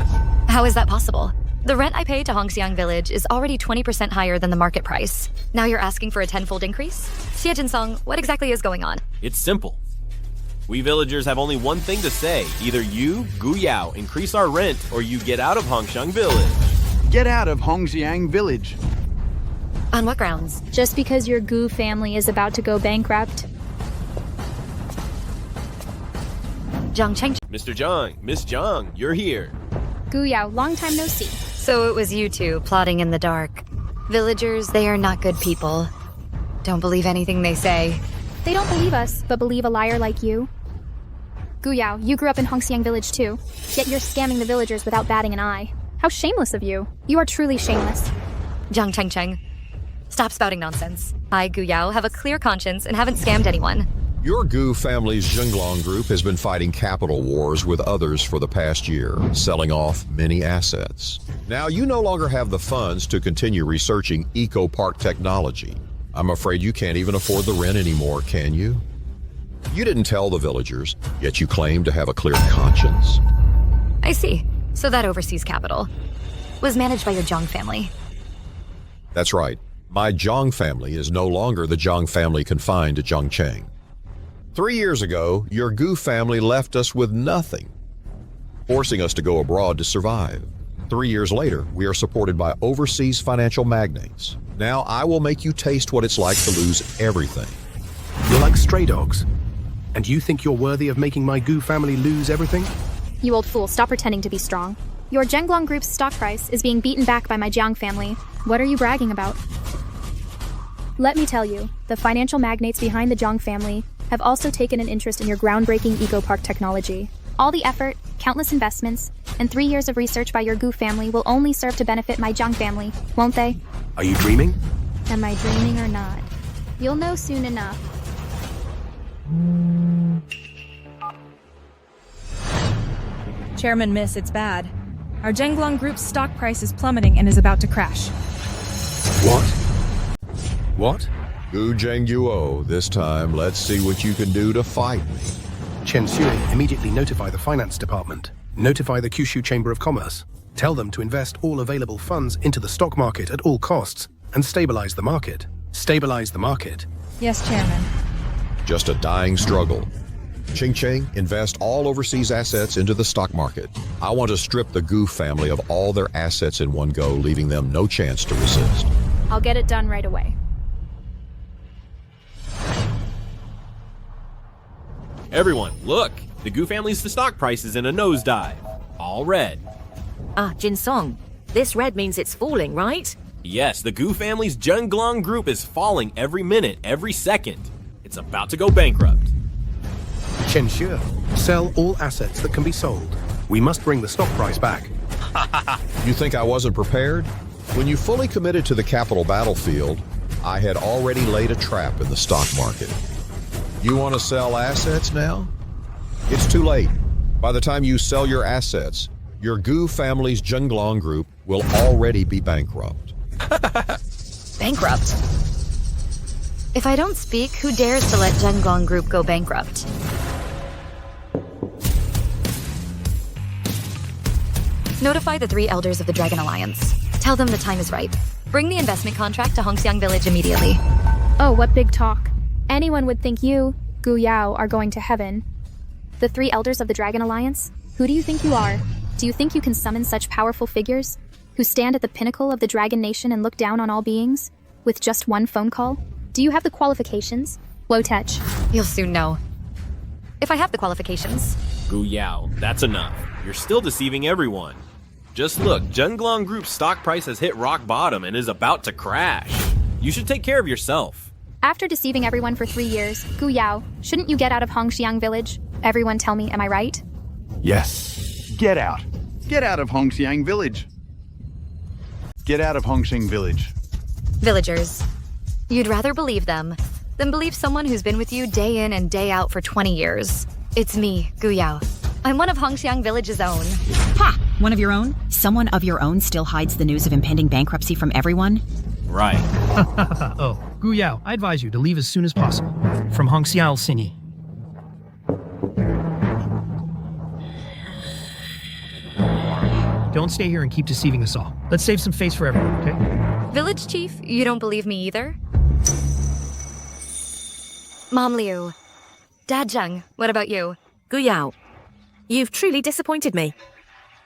How is that possible? The rent I pay to Xiang Village is already 20% higher than the market price. Now you're asking for a 10-fold increase? Xie Song, what exactly is going on? It's simple. We villagers have only one thing to say. Either you, Guu Yao, increase our rent, or you get out of Xiang Village. Get out of Xiang Village. On what grounds? Just because your Guu family is about to go bankrupt. Zhang Cheng. Mr. Jang, Miss Jang, you're here. Guu Yao, long time no see. So it was you two plotting in the dark. Villagers, they are not good people. Don't believe anything they say. They don't believe us, but believe a liar like you. Guu Yao, you grew up in Xiang Village too, yet you're scamming the villagers without batting an eye. How shameless of you. You are truly shameless. Zhang Cheng. Stop spouting nonsense. I, Guu Yao, have a clear conscience and haven't scammed anyone. Your Guu family's Zhenglong group has been fighting capital wars with others for the past year, selling off many assets. Now you no longer have the funds to continue researching eco-park technology. I'm afraid you can't even afford the rent anymore, can you? You didn't tell the villagers, yet you claim to have a clear conscience. I see. So that overseas capital was managed by your Zhang family. That's right. My Zhang family is no longer the Zhang family confined to Zhongcheng. 3 years ago, your Guu family left us with nothing, forcing us to go abroad to survive. 3 years later, we are supported by overseas financial magnates. Now I will make you taste what it's like to lose everything. You're like stray dogs. And you think you're worthy of making my Guu family lose everything? You old fool, stop pretending to be strong. Your Zhenglong Group's stock price is being beaten back by my Jiang family. What are you bragging about? Let me tell you, the financial magnates behind the Zhang family have also taken an interest in your groundbreaking eco-park technology. All the effort, countless investments, and 3 years of research by your Guu family will only serve to benefit my Zhang family, won't they? Are you dreaming? Am I dreaming or not? You'll know soon enough. Chairman Miss, it's bad. Our Zhenglong Group's stock price is plummeting and is about to crash. What? What? Gu Zhengguo, this time let's see what you can do to fight me. Chen Xue, immediately notify the finance department. Notify the Kyushu Chamber of Commerce. Tell them to invest all available funds into the stock market at all costs and stabilize the market. Stabilize the market. Yes, Chairman. Just a dying struggle. Ching, invest all overseas assets into the stock market. I want to strip the Gu family of all their assets in one go, leaving them no chance to resist. I'll get it done right away. Everyone, look! The Guu family's stock price is in a nosedive. All red. Ah, Jinsong. This red means it's falling, right? Yes, the Guu family's Zhenglong group is falling every minute, every second. It's about to go bankrupt. Chen Xue, sell all assets that can be sold. We must bring the stock price back. You think I wasn't prepared? When you fully committed to the capital battlefield, I had already laid a trap in the stock market. You want to sell assets now? It's too late. By the time you sell your assets, your Guu family's Zhenglong group will already be bankrupt. Bankrupt? If I don't speak, who dares to let Zhenglong group go bankrupt? Notify the 3 elders of the Dragon Alliance. Tell them the time is ripe. Bring the investment contract to Hongxiang Village immediately. Oh, what big talk. Anyone would think you, Guu Yao, are going to heaven. The 3 elders of the Dragon Alliance? Who do you think you are? Do you think you can summon such powerful figures? Who stand at the pinnacle of the Dragon Nation and look down on all beings? With just one phone call? Do you have the qualifications? Wotech. You'll soon know. If I have the qualifications. Guu Yao, that's enough. You're still deceiving everyone. Just look, Zhenglong Group's stock price has hit rock bottom and is about to crash. You should take care of yourself. After deceiving everyone for 3 years, Guu Yao, shouldn't you get out of Hongxiang Village? Everyone tell me, am I right? Yes. Get out. Get out of Hongxiang Village. Get out of Hongxiang Village. Villagers. You'd rather believe them than believe someone who's been with you day in and day out for 20 years. It's me, Guu Yao. I'm one of Hongxiang Village's own. Ha! One of your own? Someone of your own still hides the news of impending bankruptcy from everyone? Right. Oh, Guu Yao, I advise you to leave as soon as possible. From Hongxiang City. Don't stay here and keep deceiving us all. Let's save some face for everyone, okay? Village Chief, you don't believe me either? Mom Liu. Dad Jang, what about you? Guu Yao, you've truly disappointed me.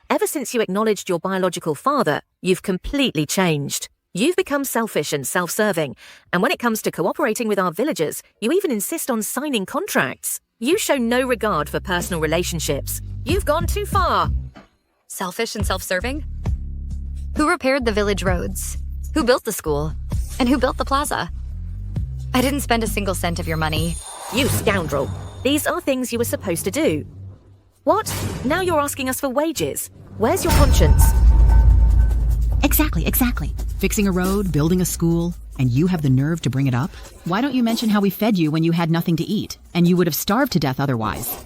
Ever since you acknowledged your biological father, you've completely changed. You've become selfish and self-serving, and when it comes to cooperating with our villagers, you even insist on signing contracts. You show no regard for personal relationships. You've gone too far. Selfish and self-serving? Who repaired the village roads? Who built the school? And who built the plaza? I didn't spend a single cent of your money. You scoundrel. These are things you were supposed to do. What? Now you're asking us for wages? Where's your conscience? Exactly. Fixing a road, building a school, and you have the nerve to bring it up? Why don't you mention how we fed you when you had nothing to eat, and you would have starved to death otherwise?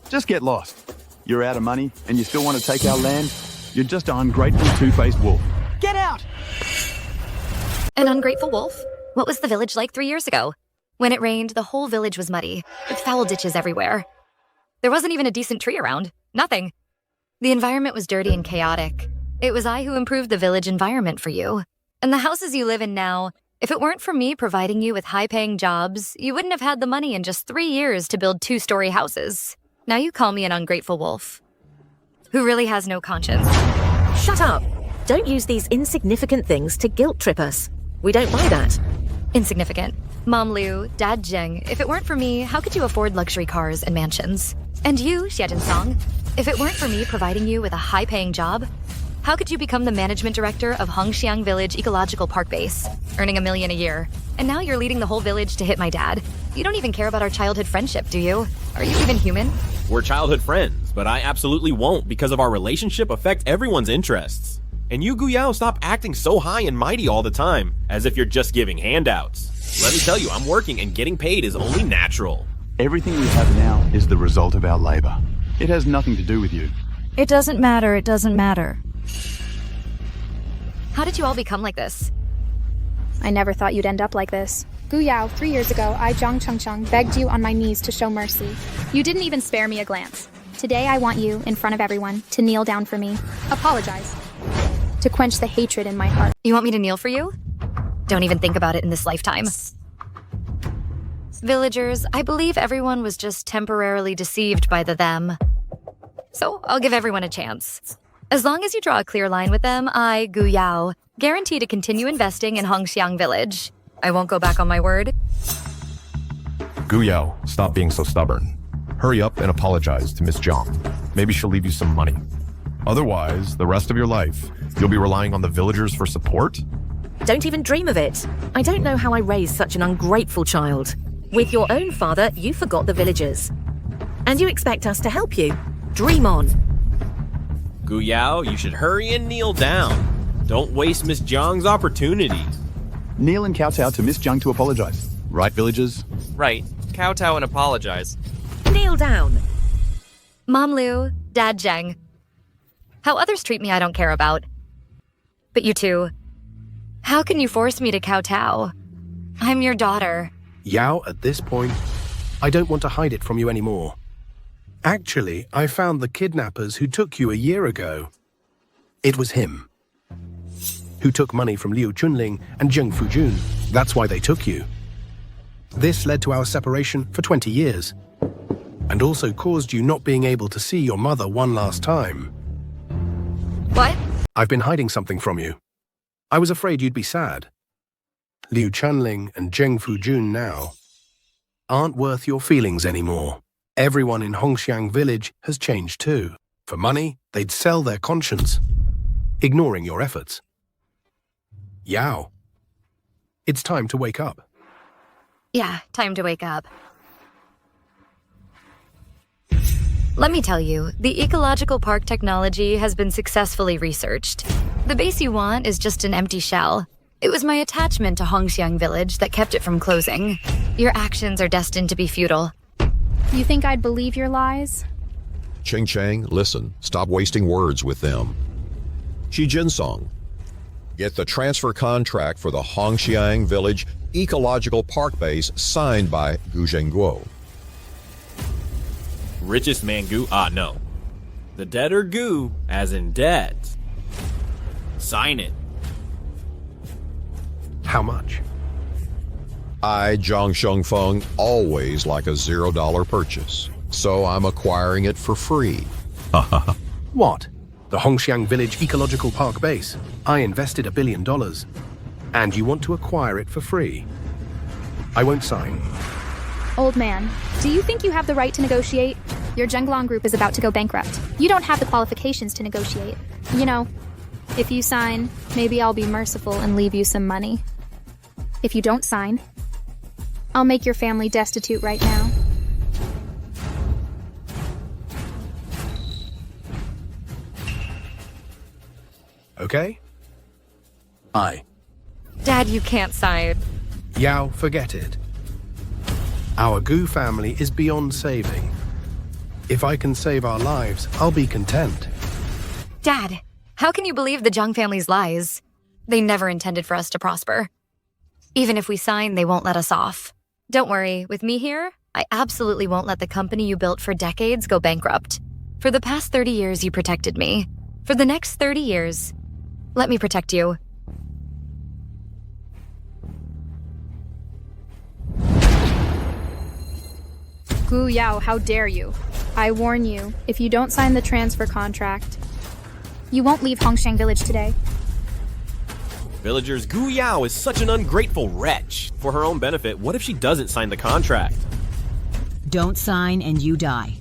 Just get lost. You're out of money, and you still want to take our land? You're just an ungrateful, two-faced wolf. Get out! An ungrateful wolf? What was the village like 3 years ago? When it rained, the whole village was muddy, with foul ditches everywhere. There wasn't even a decent tree around. Nothing. The environment was dirty and chaotic. It was I who improved the village environment for you. And the houses you live in now, if it weren't for me providing you with high-paying jobs, you wouldn't have had the money in just 3 years to build 2-story houses. Now you call me an ungrateful wolf, who really has no conscience. Shut up! Don't use these insignificant things to guilt-trip us. We don't buy that. Insignificant. Mom Liu, Dad Jang, if it weren't for me, how could you afford luxury cars and mansions? And you, Xie Song, if it weren't for me providing you with a high-paying job, how could you become the management director of Hongxiang Village Ecological Park Base, earning $1 million a year? And now you're leading the whole village to hit my dad. You don't even care about our childhood friendship, do you? Are you even human? We're childhood friends, but I absolutely won't because of our relationship affect everyone's interests. And you, Guu Yao, stop acting so high and mighty all the time, as if you're just giving handouts. Let me tell you, I'm working and getting paid is only natural. Everything we have now is the result of our labor. It has nothing to do with you. It doesn't matter. How did you all become like this? I never thought you'd end up like this. Guu Yao, 3 years ago, I, Zhang Chengcheng, begged you on my knees to show mercy. You didn't even spare me a glance. Today, I want you, in front of everyone, to kneel down for me. Apologize. To quench the hatred in my heart. You want me to kneel for you? Don't even think about it in this lifetime. Villagers, I believe everyone was just temporarily deceived by the them. So I'll give everyone a chance. As long as you draw a clear line with them, I, Guu Yao, guarantee to continue investing in Xiang village. I won't go back on my word. Guu Yao, stop being so stubborn. Hurry up and apologize to Miss Jang. Maybe she'll leave you some money. Otherwise, the rest of your life, you'll be relying on the villagers for support? Don't even dream of it. I don't know how I raised such an ungrateful child. With your own father, you forgot the villagers. And you expect us to help you? Dream on. Guu Yao, you should hurry and kneel down. Don't waste Miss Zhang's opportunity. Kneel and kowtow to Miss Jang to apologize. Right, villagers? Right. Kowtow and apologize. Kneel down. Mom Liu, Dad Jang. How others treat me I don't care about. But you two, how can you force me to kowtow? I'm your daughter. Yao, at this point, I don't want to hide it from you anymore. Actually, I found the kidnappers who took you a year ago. It was him who took money from Liu Chunling and Zheng Fujun. That's why they took you. This led to our separation for 20 years, and also caused you not being able to see your mother one last time. What? I've been hiding something from you. I was afraid you'd be sad. Liu Chunling and Zheng Fujun now aren't worth your feelings anymore. Everyone in Xiang village has changed too. For money, they'd sell their conscience, ignoring your efforts. Yao, it's time to wake up. Yeah, time to wake up. Let me tell you, the ecological park technology has been successfully researched. The base you want is just an empty shell. It was my attachment to Xiang village that kept it from closing. Your actions are destined to be futile. You think I'd believe your lies? Ching Chang, listen, stop wasting words with them. Shi Jinsong, get the transfer contract for the Xiang village ecological park base signed by Gu Zhengguo. Richest man Guu? No. The dead are Guu, as in dead. Sign it. How much? I, Zhang Shengfeng, always like a $0 purchase, so I'm acquiring it for free. What? The Xiang village ecological park base. I invested $1 billion. And you want to acquire it for free. I won't sign. Old man, do you think you have the right to negotiate? Your Zhenglong group is about to go bankrupt. You don't have the qualifications to negotiate. You know, if you sign, maybe I'll be merciful and leave you some money. If you don't sign, I'll make your family destitute right now. Okay? Aye. Dad, you can't sign. Yao, forget it. Our Guu family is beyond saving. If I can save our lives, I'll be content. Dad, how can you believe the Zhang family's lies? They never intended for us to prosper. Even if we sign, they won't let us off. Don't worry, with me here, I absolutely won't let the company you built for decades go bankrupt. For the past 30 years, you protected me. For the next 30 years, let me protect you. Guu Yao, how dare you? I warn you, if you don't sign the transfer contract, you won't leave Xiang village today. Villagers, Guu Yao is such an ungrateful wretch. For her own benefit, what if she doesn't sign the contract? Don't sign and you die.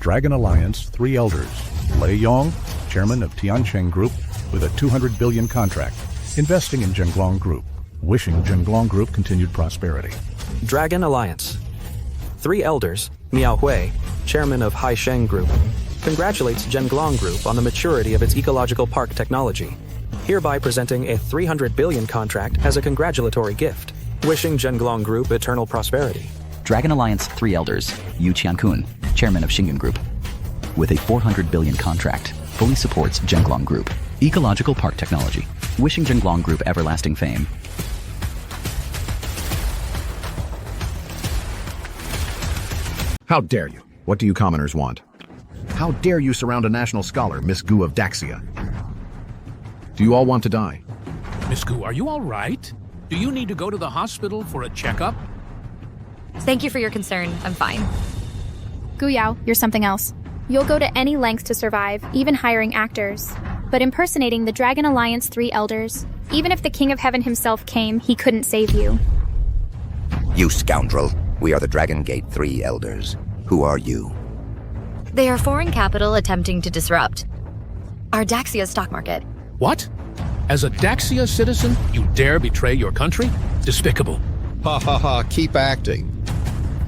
Dragon Alliance, 3 elders. Lei Yong, chairman of Tiancheng Group, with a 200 billion contract, investing in Zhenglong Group, wishing Zhenglong Group continued prosperity. Dragon Alliance. 3 elders, Miao Hui, chairman of Haisheng Group, congratulates Zhenglong Group on the maturity of its ecological park technology, hereby presenting a 300 billion contract as a congratulatory gift, wishing Zhenglong Group eternal prosperity. Dragon Alliance 3 elders, Yu Qiankun, chairman of Xingyan Group, with a 400 billion contract, fully supports Zhenglong Group. Ecological park technology. Wishing Zhenglong Group everlasting fame. How dare you? What do you commoners want? How dare you surround a national scholar, Miss Guu of Daxia? Do you all want to die? Miss Guu, are you all right? Do you need to go to the hospital for a checkup? Thank you for your concern. I'm fine. Guu Yao, you're something else. You'll go to any length to survive, even hiring actors. But impersonating the Dragon Alliance 3 elders, even if the King of Heaven himself came, he couldn't save you. You scoundrel. We are the Dragon Gate 3 elders. Who are you? They are foreign capital attempting to disrupt our Daxia stock market. What? As a Daxia citizen, you dare betray your country? Despicable. Ha ha ha, keep acting.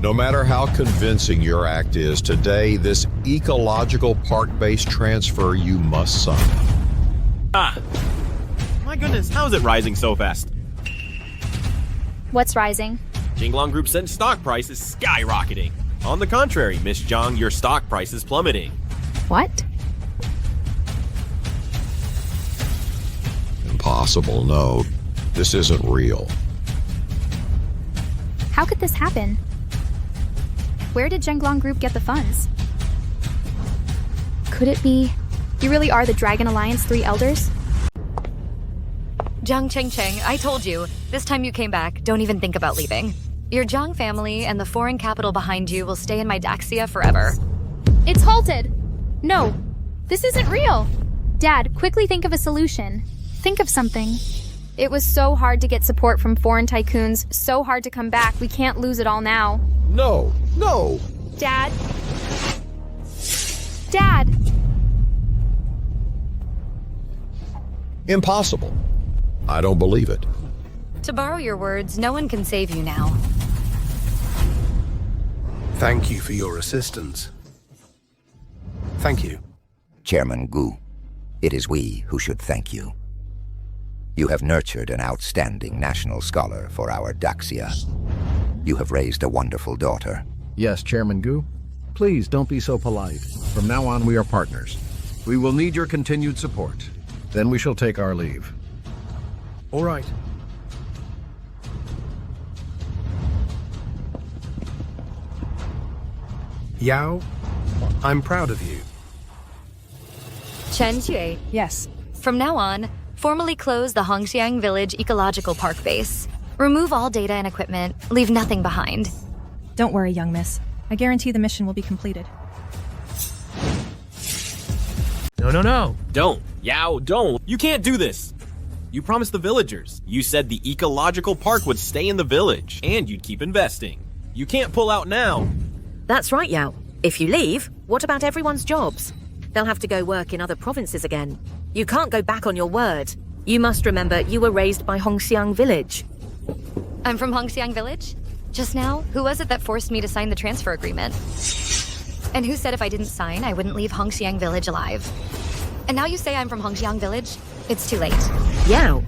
No matter how convincing your act is, today, this ecological park-based transfer you must sign. Ah! My goodness, how is it rising so fast? What's rising? Zhenglong Group said stock price is skyrocketing. On the contrary, Miss Jang, your stock price is plummeting. What? Impossible, no. This isn't real. How could this happen? Where did Zhenglong Group get the funds? Could it be you really are the Dragon Alliance 3 elders? Zhang Cheng, I told you, this time you came back, don't even think about leaving. Your Zhang family and the foreign capital behind you will stay in my Daxia forever. It's halted! No, this isn't real! Dad, quickly think of a solution. Think of something. It was so hard to get support from foreign tycoons, so hard to come back, we can't lose it all now. No, no! Dad? Dad! Impossible. I don't believe it. To borrow your words, no one can save you now. Thank you for your assistance. Thank you. Chairman Guu, it is we who should thank you. You have nurtured an outstanding national scholar for our Daxia. You have raised a wonderful daughter. Yes, Chairman Guu. Please don't be so polite. From now on, we are partners. We will need your continued support. Then we shall take our leave. All right. Yao, I'm proud of you. Chen Xue. Yes. From now on, formally close the Hongxiang Village Ecological Park base. Remove all data and equipment, leave nothing behind. Don't worry, young miss. I guarantee the mission will be completed. No. Don't. Yao, don't. You can't do this. You promised the villagers. You said the ecological park would stay in the village, and you'd keep investing. You can't pull out now. That's right, Yao. If you leave, what about everyone's jobs? They'll have to go work in other provinces again. You can't go back on your word. You must remember you were raised by Hongxiang Village. I'm from Hongxiang Village? Just now, who was it that forced me to sign the transfer agreement? And who said if I didn't sign, I wouldn't leave Hongxiang Village alive? And now you say I'm from Hongxiang Village? It's too late. Yao,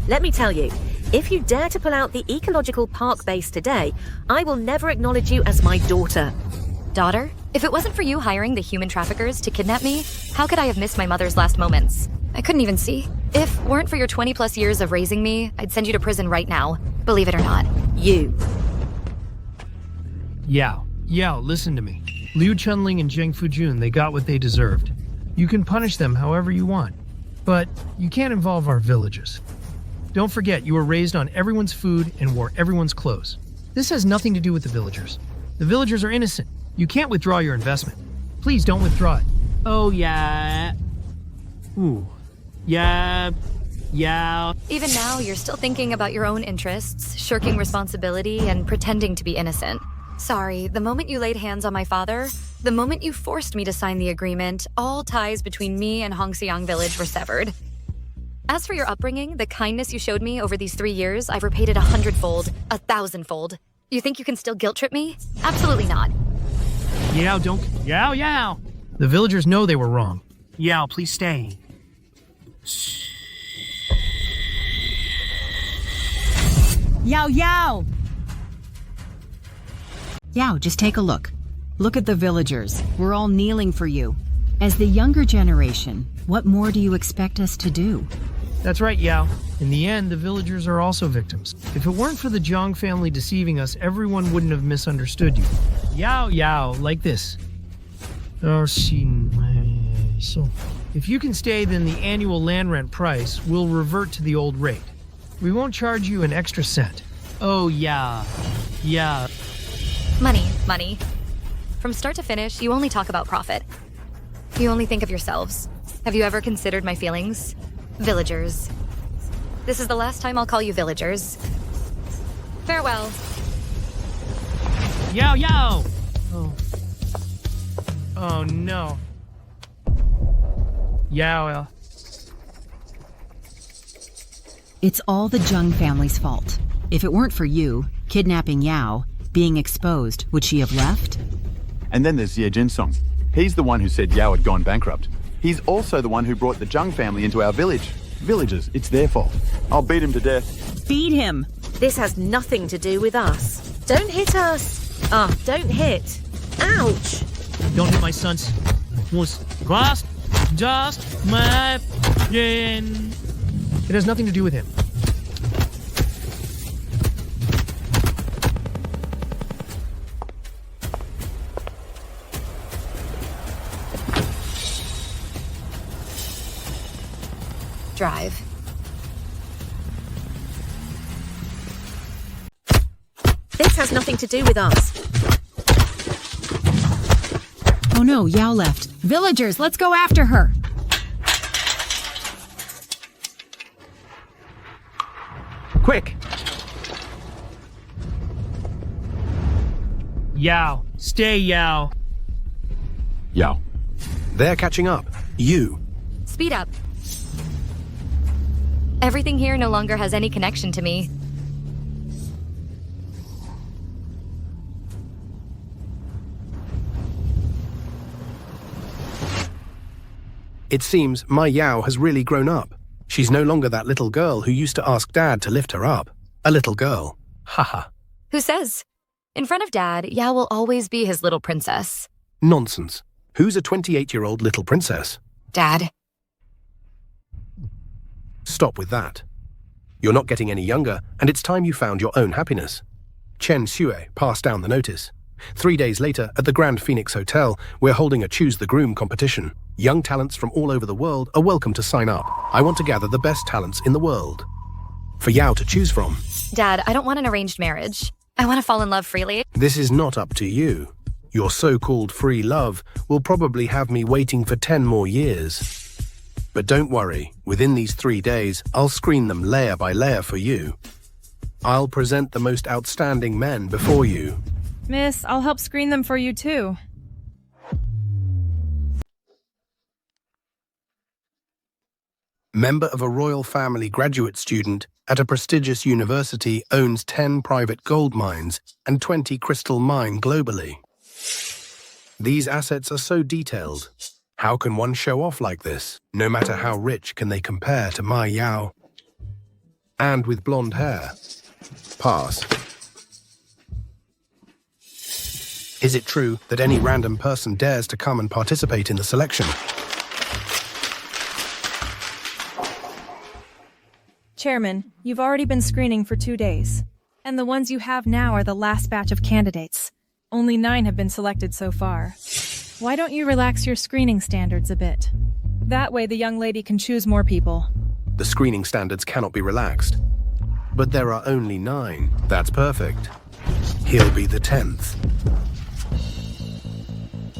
let me tell you, if you dare to pull out the ecological park base today, I will never acknowledge you as my daughter. Daughter? If it wasn't for you hiring the human traffickers to kidnap me, how could I have missed my mother's last moments? I couldn't even see. If weren't for your 20+ years of raising me, I'd send you to prison right now. Believe it or not. You. Yao, listen to me. Liu Chunling and Zheng Fujun, they got what they deserved. You can punish them however you want, but you can't involve our villagers. Don't forget, you were raised on everyone's food and wore everyone's clothes. This has nothing to do with the villagers. The villagers are innocent. You can't withdraw your investment. Please don't withdraw it. Oh, yeah. Ooh. Yeah. Even now, you're still thinking about your own interests, shirking responsibility, and pretending to be innocent. Sorry, the moment you laid hands on my father, the moment you forced me to sign the agreement, all ties between me and Hongxiang Village were severed. As for your upbringing, the kindness you showed me over these 3 years, I've repaid it 100-fold, 1,000-fold. You think you can still guilt-trip me? Absolutely not. Yao, don't... Yao! The villagers know they were wrong. Yao, please stay. Yao! Yao, just take a look. Look at the villagers. We're all kneeling for you. As the younger generation, what more do you expect us to do? That's right, Yao. In the end, the villagers are also victims. If it weren't for the Jang family deceiving us, everyone wouldn't have misunderstood you. Yao, like this. So, if you can stay, then the annual land rent price will revert to the old rate. We won't charge you an extra cent. Oh, yeah. Money. From start to finish, you only talk about profit. You only think of yourselves. Have you ever considered my feelings? Villagers. This is the last time I'll call you villagers. Farewell. Yao! Oh no. Yao. It's all the Jung family's fault. If it weren't for you, kidnapping Yao, being exposed, would she have left? And then there's Ye Jinsong. He's the one who said Yao had gone bankrupt. He's also the one who brought the Jung family into our village. Villagers, it's their fault. I'll beat him to death. Beat him! This has nothing to do with us. Don't hit us. Don't hit. Ouch. Don't hit my sons. Was just my friend. It has nothing to do with him. Drive. This has nothing to do with us. Oh no, Yao left. Villagers, let's go after her! Quick! Yao. Stay, Yao. Yao. They're catching up. You. Speed up. Everything here no longer has any connection to me. It seems my Yao has really grown up. She's no longer that little girl who used to ask Dad to lift her up. A little girl. Haha. Who says? In front of Dad, Yao will always be his little princess. Nonsense. Who's a 28-year-old little princess? Dad. Stop with that. You're not getting any younger, and it's time you found your own happiness. Chen Xue passed down the notice. 3 days later, at the Grand Phoenix Hotel, we're holding a Choose the Groom competition. Young talents from all over the world are welcome to sign up. I want to gather the best talents in the world. For Yao to choose from. Dad, I don't want an arranged marriage. I want to fall in love freely. This is not up to you. Your so-called free love will probably have me waiting for 10 more years. But don't worry, within these 3 days, I'll screen them layer by layer for you. I'll present the most outstanding men before you. Miss, I'll help screen them for you too. Member of a royal family graduate student at a prestigious university owns 10 private gold mines and 20 crystal mines globally. These assets are so detailed. How can one show off like this? No matter how rich can they compare to my Yao? And with blonde hair. Pass. Is it true that any random person dares to come and participate in the selection? Chairman, you've already been screening for 2 days. And the ones you have now are the last batch of candidates. Only 9 have been selected so far. Why don't you relax your screening standards a bit? That way the young lady can choose more people. The screening standards cannot be relaxed. But there are only 9. That's perfect. He'll be the 10th.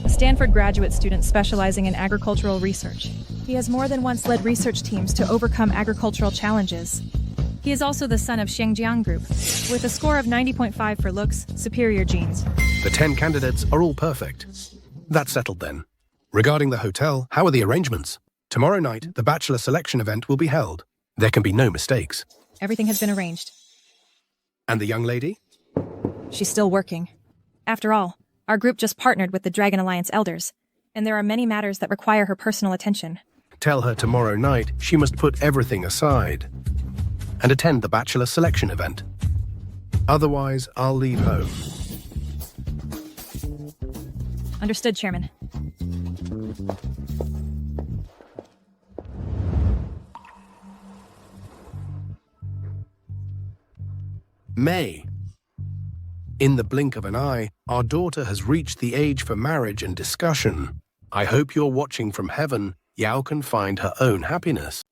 A Stanford graduate student specializing in agricultural research. He has more than once led research teams to overcome agricultural challenges. He is also the son of Xiang Group, with a score of 90.5 for looks, superior genes. The 10 candidates are all perfect. That's settled then. Regarding the hotel, how are the arrangements? Tomorrow night, the Bachelor selection event will be held. There can be no mistakes. Everything has been arranged. And the young lady? She's still working. After all, our group just partnered with the Dragon Alliance elders, and there are many matters that require her personal attention. Tell her tomorrow night she must put everything aside and attend the Bachelor selection event. Otherwise, I'll leave home. Understood, Chairman. May. In the blink of an eye, our daughter has reached the age for marriage and discussion. I hope you're watching from heaven. Yao can find her own happiness.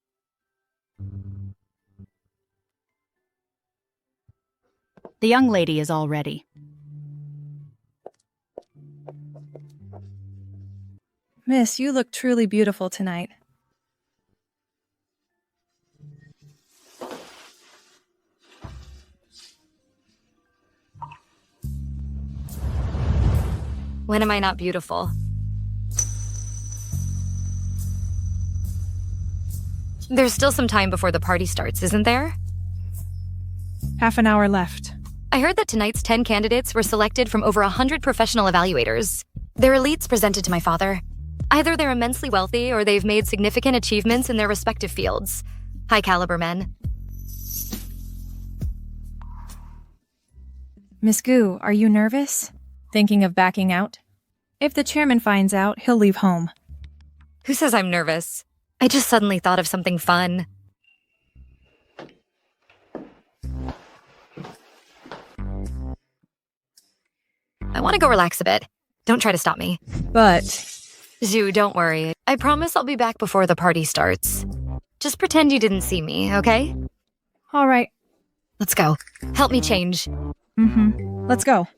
The young lady is all ready. Miss, you look truly beautiful tonight. When am I not beautiful? There's still some time before the party starts, isn't there? Half an hour left. I heard that tonight's 10 candidates were selected from over 100 professional evaluators. They're elites presented to my father. Either they're immensely wealthy or they've made significant achievements in their respective fields. High-caliber men. Miss Guu, are you nervous? Thinking of backing out? If the chairman finds out, he'll leave home. Who says I'm nervous? I just suddenly thought of something fun. I want to go relax a bit. Don't try to stop me. But... Zhu, don't worry. I promise I'll be back before the party starts. Just pretend you didn't see me, okay? All right. Let's go. Help me change. Let's go.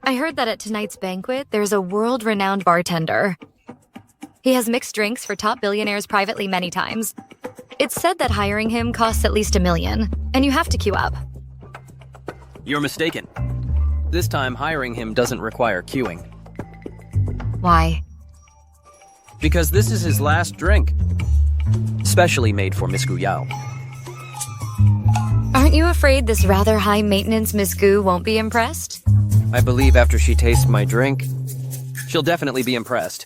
I heard that at tonight's banquet, there's a world-renowned bartender. He has mixed drinks for top billionaires privately many times. It's said that hiring him costs at least $1 million, and you have to queue up. You're mistaken. This time, hiring him doesn't require queuing. Why? Because this is his last drink. Specially made for Miss Guu Yao. Aren't you afraid this rather high-maintenance Miss Guu won't be impressed? I believe after she tastes my drink, she'll definitely be impressed.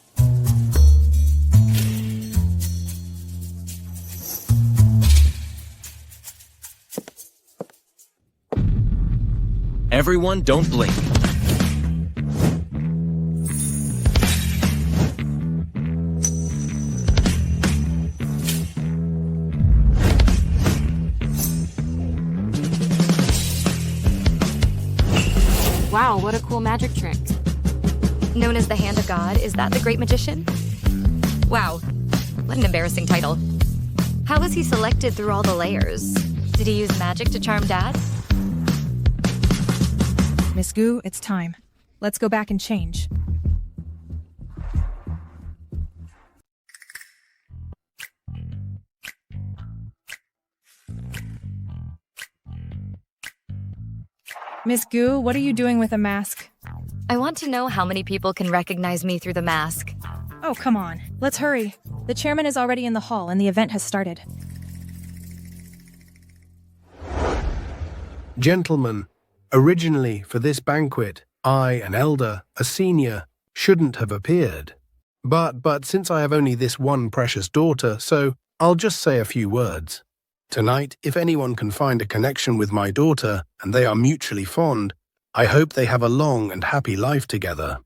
Everyone, don't blink. Wow, what a cool magic trick. Known as the Hand of God, is that the Great Magician? Wow, what an embarrassing title. How was he selected through all the layers? Did he use magic to charm Dad? Miss Guu, it's time. Let's go back and change. Miss Guu, what are you doing with a mask? I want to know how many people can recognize me through the mask. Oh, come on. Let's hurry. The chairman is already in the hall and the event has started. Gentlemen, originally for this banquet, I, an elder, a senior, shouldn't have appeared. But since I have only this one precious daughter, so I'll just say a few words. Tonight, if anyone can find a connection with my daughter, and they are mutually fond, I hope they have a long and happy life together.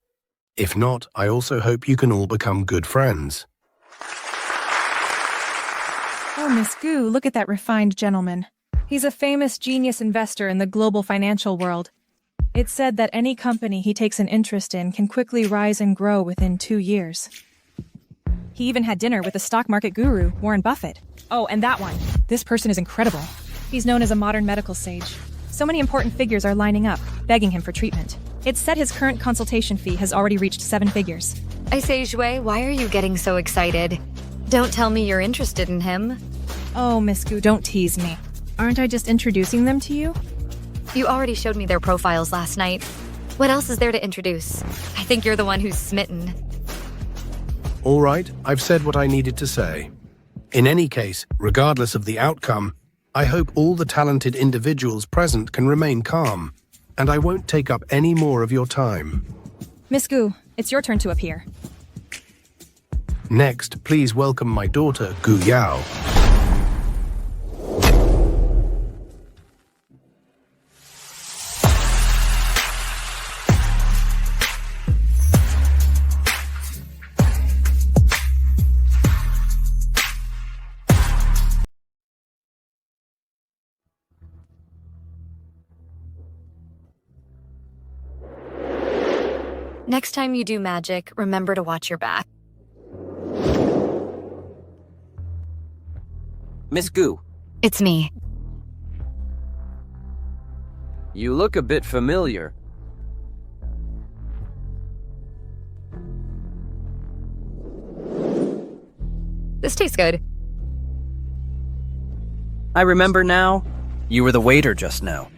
If not, I also hope you can all become good friends. Oh, Miss Guu, look at that refined gentleman. He's a famous genius investor in the global financial world. It's said that any company he takes an interest in can quickly rise and grow within 2 years. He even had dinner with the stock market guru, Warren Buffett. Oh, and that one. This person is incredible. He's known as a modern medical sage. So many important figures are lining up, begging him for treatment. It's said his current consultation fee has already reached 7 figures. I say, Zhui, why are you getting so excited? Don't tell me you're interested in him. Oh, Miss Guu, don't tease me. Aren't I just introducing them to you? You already showed me their profiles last night. What else is there to introduce? I think you're the one who's smitten. All right, I've said what I needed to say. In any case, regardless of the outcome, I hope all the talented individuals present can remain calm, and I won't take up any more of your time. Miss Guu, it's your turn to appear. Next, please welcome my daughter, Guu Yao. Next time you do magic, remember to watch your back. Miss Guu. It's me. You look a bit familiar. This tastes good. I remember now. You were the waiter just now.